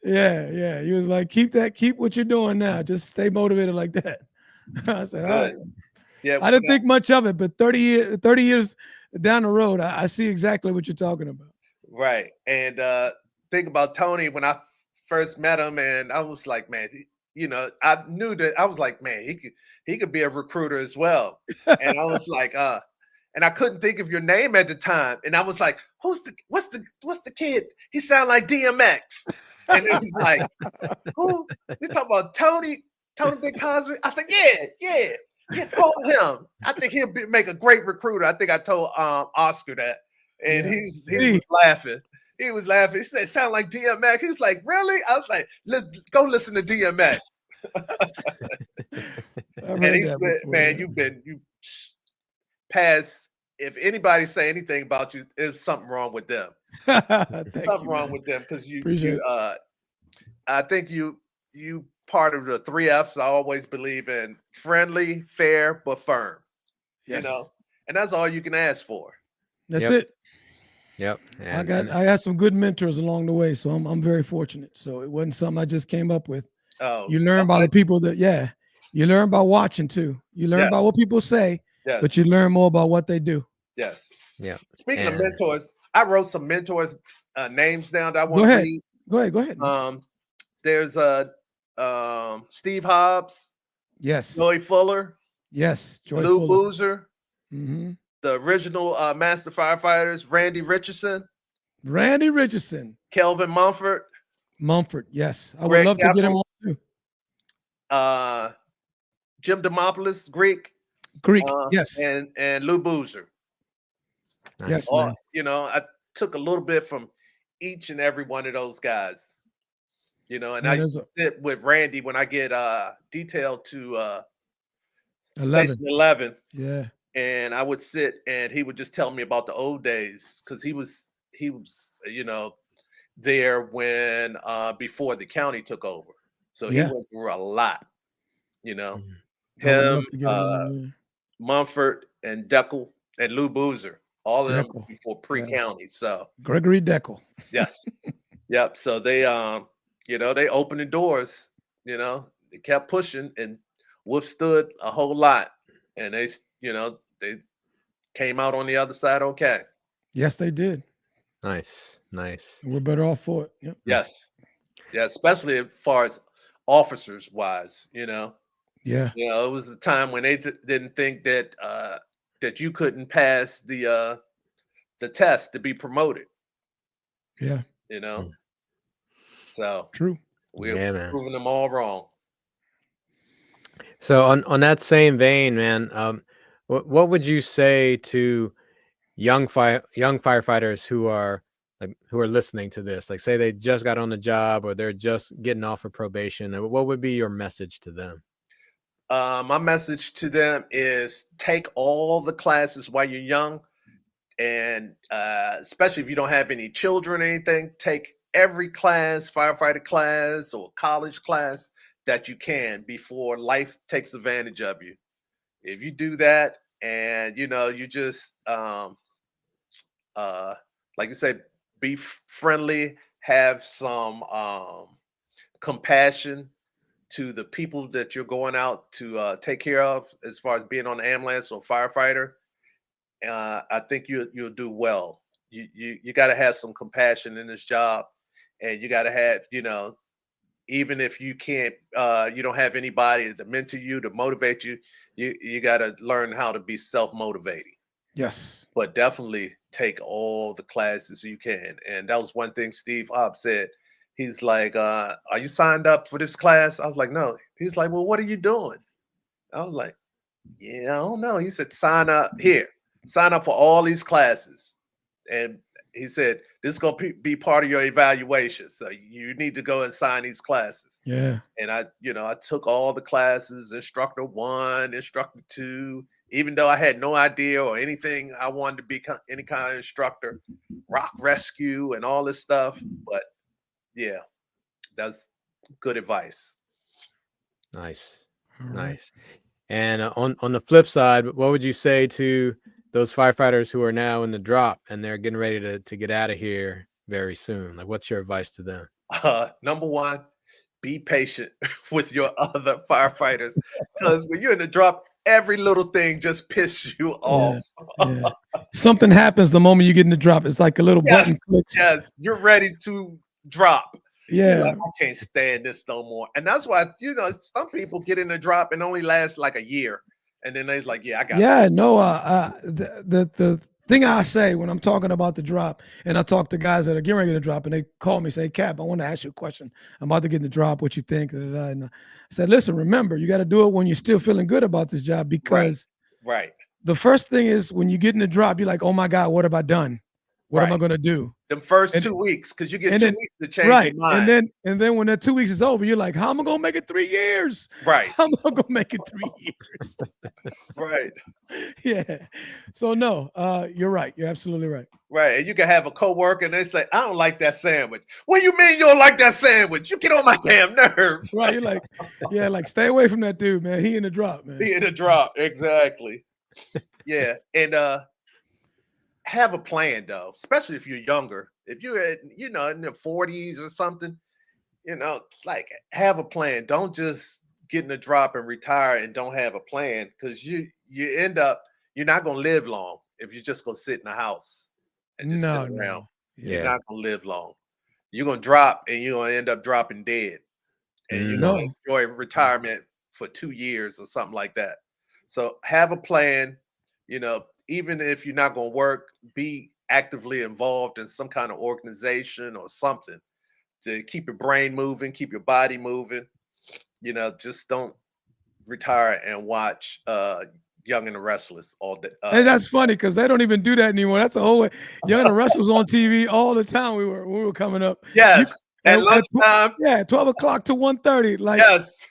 Yeah. He was like, keep what you're doing now. Just stay motivated like that. I said, all right. Yeah, I didn't think much of it, but 30 years down the road, I see exactly what you're talking about. Right. And think about Tony when I first met him, and I was like, man, you know, I knew that I was like, man, he could be a recruiter as well. And I was like, and I couldn't think of your name at the time. And I was like, what's the kid? He sounded like DMX. And it was like, who? You talking about Tony Big Cosby? I said, yeah, call him. I think he'll make a great recruiter. I think I told Oscar that. And he was laughing. He was laughing. He said, it sounded like DMX. He was like, really? I was like, let's go listen to DMX. You past, if anybody say anything about you, there's something wrong with them. Something wrong with them because I think you part of the 3 F's. I always believe in: friendly, fair, but firm. Yes. You know, and that's all you can ask for. That's it. Yep. I had some good mentors along the way, so I'm very fortunate. So it wasn't something I just came up with. Oh, you learn by the people that you learn by watching too. You learn by what people say, but you learn more about what they do. Yes. Yeah. Speaking of mentors, I wrote some mentors names down that I want to read. Go ahead. There's Steve Hobbs. Yes. Joy Fuller. Yes. Lou Boozer. Mm-hmm. The original Master Firefighters, Randy Richardson. Kelvin Mumford. Yes. I would love to get him on too. Jim Demopoulos, Greek. Yes. And Lou Boozer. Yes. You know, I took a little bit from each and every one of those guys. You know, and I used to sit with Randy when I get detailed to 11. Station 11. Yeah. And I would sit and he would just tell me about the old days because he was, you know, there when before the county took over. So he went through a lot, you know. Him, Mumford and Deckel and Lou Boozer, all of them before pre-county. So Gregory Deckel. Yes. Yep. So they you know, they opened the doors, you know, they kept pushing and withstood a whole lot. And they, you know, they came out on the other side okay. Yes, they did. Nice. We're better off for it. Yep. Yes. Yeah, especially as far as officers wise, you know. Yeah. You know, it was a time when they didn't think that that you couldn't pass the test to be promoted. Yeah. You know, so True. we're man. proving them all wrong. So on that same vein, man, what would you say to young firefighters who are listening to this? Like, say they just got on the job or they're just getting off of probation. What would be your message to them? My message to them is take all the classes while you're young, and especially if you don't have any children or anything, take every class, firefighter class or college class that you can before life takes advantage of you. If you do that, and you know, you just like you said, be friendly, have some compassion to the people that you're going out to take care of, as far as being on the ambulance or firefighter. I think you'll do well. You got to have some compassion in this job, and you got to have, you know, even if you can't, you don't have anybody to mentor you, to motivate you. You got to learn how to be self-motivated. Yes. But definitely take all the classes you can. And that was one thing Steve Hobbs said. He's like, are you signed up for this class? I was like, no. He's like, well, what are you doing? I was like, yeah, I don't know. He said, sign up here. Sign up for all these classes. And he said, this is going to be part of your evaluation. So you need to go and sign these classes. Yeah. And I took all the classes, instructor 1, instructor 2, even though I had no idea or anything. I wanted to be any kind of instructor, rock rescue and all this stuff. But yeah, that's good advice. Nice. All right. Nice. And on the flip side, what would you say to those firefighters who are now in the drop and they're getting ready to get out of here very soon? Like, what's your advice to them? Number one, be patient with your other firefighters, because when you're in the drop, every little thing just pisses you off. Yeah. Something happens the moment you get in the drop. It's like a little button clicks. Yes, you're ready to drop. Yeah. Like, I can't stand this no more. And that's why, you know, some people get in the drop and only last like a year. And then they're like, yeah, I got it. No, the thing I say when I'm talking about the drop, and I talk to guys that are getting ready to drop, and they call me, say, Cap, I want to ask you a question. I'm about to get in the drop. What you think? And I said, listen, remember, you got to do it when you're still feeling good about this job, because right. The first thing is when you get in the drop, you're like, oh my God, what have I done? What am I going to do? The first 2 weeks, because you get 2 weeks to change your mind. And then when that 2 weeks is over, you're like, how am I going to make it 3 years? Right. How am I going to make it 3 years? Right. Yeah. So no, you're right. You're absolutely right. Right. And you can have a coworker and they say, I don't like that sandwich. What do you mean you don't like that sandwich? You get on my damn nerves. Right. You're like, yeah, like stay away from that dude, man. He in the drop, man. He in the drop. Exactly. Yeah. And have a plan though, especially if you're younger. If you're at, you know, in the 40s or something, you know, it's like, have a plan. Don't just get in the drop and retire and don't have a plan, because you end up, you're not going to live long if you're just going to sit in the house and just sit around. You're not going to live long. You're going to drop and you're going to end up dropping dead. And you're going to enjoy retirement for 2 years or something like that. So have a plan. You know, even if you're not going to work, be actively involved in some kind of organization or something to keep your brain moving, keep your body moving. You know, just don't retire and watch Young and the Restless all day. Hey, that's funny because they don't even do that anymore. That's the whole way. Young and the Restless was on TV all the time. We were coming up. Yes, at lunchtime. 12 o'clock to 1:30. Like, yes.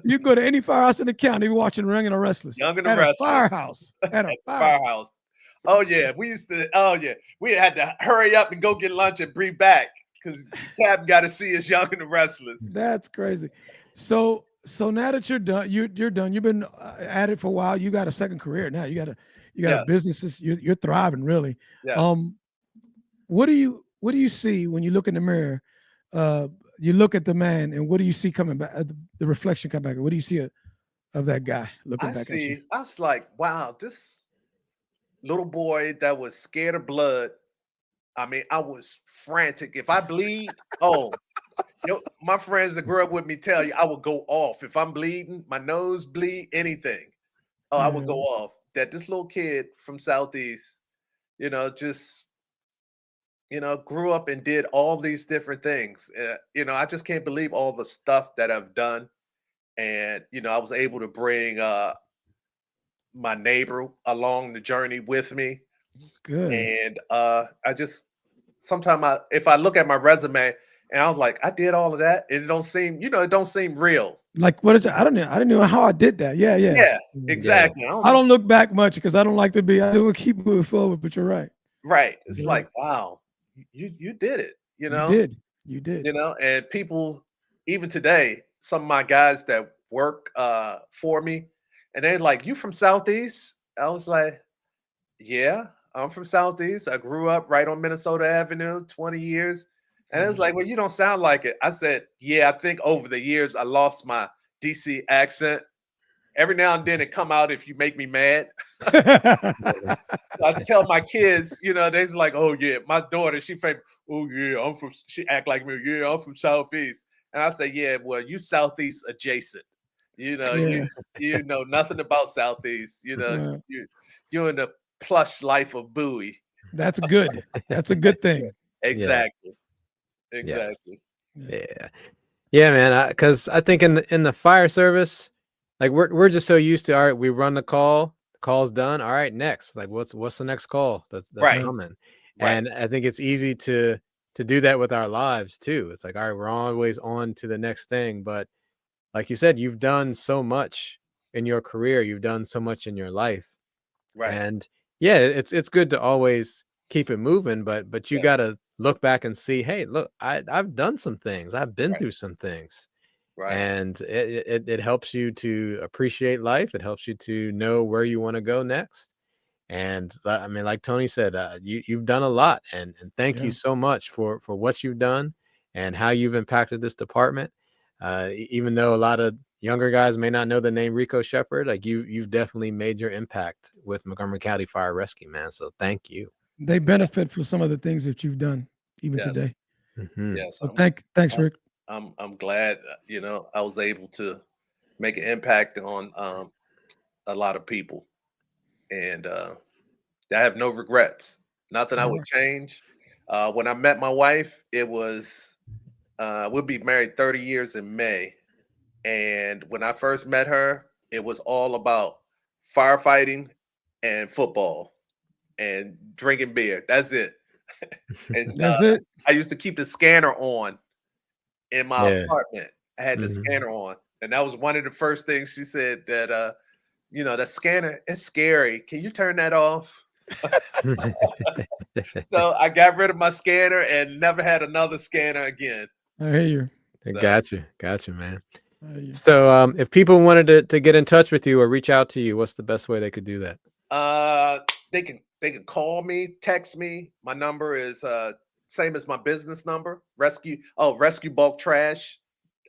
You go to any firehouse in the county, be watching Young and the Restless. Young and the Restless. Firehouse. At a firehouse. Oh yeah, we used to. Oh yeah, we had to hurry up and go get lunch and bring back because Cap got to see us Young and the Restless. That's crazy. So now that you're done, you're done. You've been at it for a while. You got a second career now. You got businesses. You're thriving really. Yes. What do you see when you look in the mirror? you look at the man, and what do you see coming back? The reflection come back. What do you see of that guy looking back at you? I was like, wow, this little boy that was scared of blood. I mean, I was frantic. If I bleed, my friends that grew up with me tell you I would go off. If I'm bleeding, my nose bleed, anything. Oh, I would go off. That this little kid from Southeast, just grew up and did all these different things. I just can't believe all the stuff that I've done. And, I was able to bring my neighbor along the journey with me. Good. And I just, sometimes if I look at my resume and I was like, I did all of that, and it don't seem real. Like, what is it? I didn't know how I did that. Yeah. Yeah, exactly. Yeah. I don't look back much because I don't like to be, I will keep moving forward, but you're right. Right. It's like, wow, you did it, You did. And people, even today, some of my guys that work for me, and they're like, you from Southeast? I was like, yeah, I'm from Southeast. I grew up right on Minnesota Avenue, 20 years. And it's like, well, you don't sound like it. I said, yeah, I think over the years I lost my DC accent. Every now and then it come out if you make me mad. I tell my kids, they're like, oh yeah, my daughter, she act like me. Yeah, I'm from Southeast. And I say, yeah, well, you Southeast adjacent. You know nothing about Southeast. You're in the plush life of Bowie. That's good. That's a good thing. Exactly. Yeah. Exactly. Yeah, man. Because I think in the fire service, like we're just so used to, all right, we run the call's done. All right, next. Like what's the next call that's right. coming? Right. And I think it's easy to do that with our lives too. It's like, all right, we're always on to the next thing. But like you said, you've done so much in your career, you've done so much in your life. Right. And yeah, it's good to always keep it moving, but you gotta look back and see, hey, look, I've done some things, I've been through some things. Right. And it helps you to appreciate life. It helps you to know where you want to go next. And I mean, like Tony said, you've done a lot, and thank you so much for what you've done and how you've impacted this department. Even though a lot of younger guys may not know the name Rico Shepherd, like you've definitely made your impact with Montgomery County Fire Rescue, man. So thank you. They benefit from some of the things that you've done even today. Mm-hmm. Yes. So thanks, Rick. I'm glad, I was able to make an impact on a lot of people, and I have no regrets. Nothing I would change. When I met my wife, it was we'll be married 30 years in May, and when I first met her, it was all about firefighting and football and drinking beer. That's it. And that's it. I used to keep the scanner on in my apartment. I had the scanner on, and that was one of the first things she said, that the scanner is scary. Can you turn that off? So I got rid of my scanner and never had another scanner again. I hear you. So. Got you, man. So if people wanted to get in touch with you or reach out to you, what's the best way they could do that? They can call me, text me. My number is same as my business number, rescuebulktrash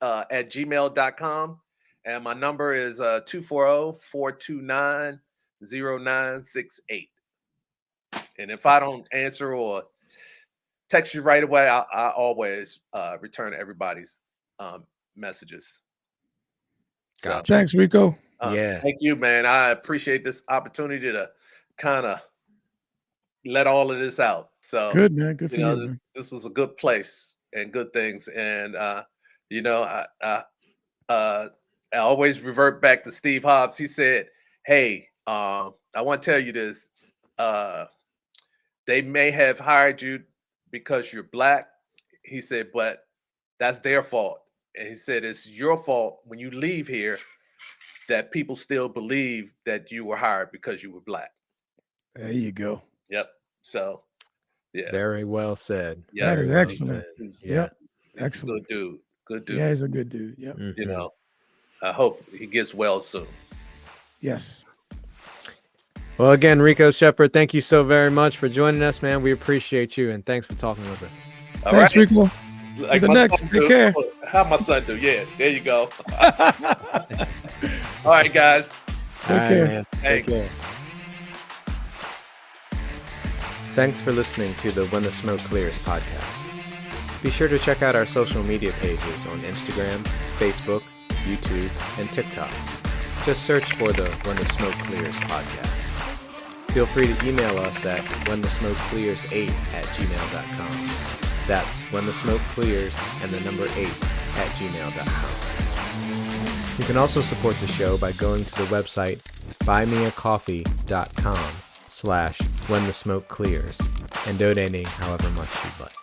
at gmail.com. And my number is 240-429-0968. And if I don't answer or text you right away, I always return everybody's messages. So, thanks, Rico. Thank you, man. I appreciate this opportunity to kind of let all of this out. So good, man. Good for you. This was a good place and good things. And I always revert back to Steve Hobbs. He said, hey, I want to tell you this. They may have hired you because you're black. He said, but that's their fault. And he said, it's your fault when you leave here that people still believe that you were hired because you were black. There you go. Yep. So, yeah. Very well said. Yeah, that is excellent. Yep. Excellent. Good dude. Yeah, he's a good dude. Yep. Mm-hmm. I hope he gets well soon. Yes. Well, again, Rico Shepherd, thank you so very much for joining us, man. We appreciate you, and thanks for talking with us. Thanks, Rico. Like the my next. son Take do. care. How my son do? Yeah, there you go. All right, guys. Take care. Man. Take care. Thanks for listening to the When the Smoke Clears podcast. Be sure to check out our social media pages on Instagram, Facebook, YouTube, and TikTok. Just search for the When the Smoke Clears podcast. Feel free to email us at whenthesmokeclears8@gmail.com. That's whenthesmokeclears and the number 8@gmail.com. You can also support the show by going to the website buymeacoffee.com/whenthesmokeclears and donating however much you'd like.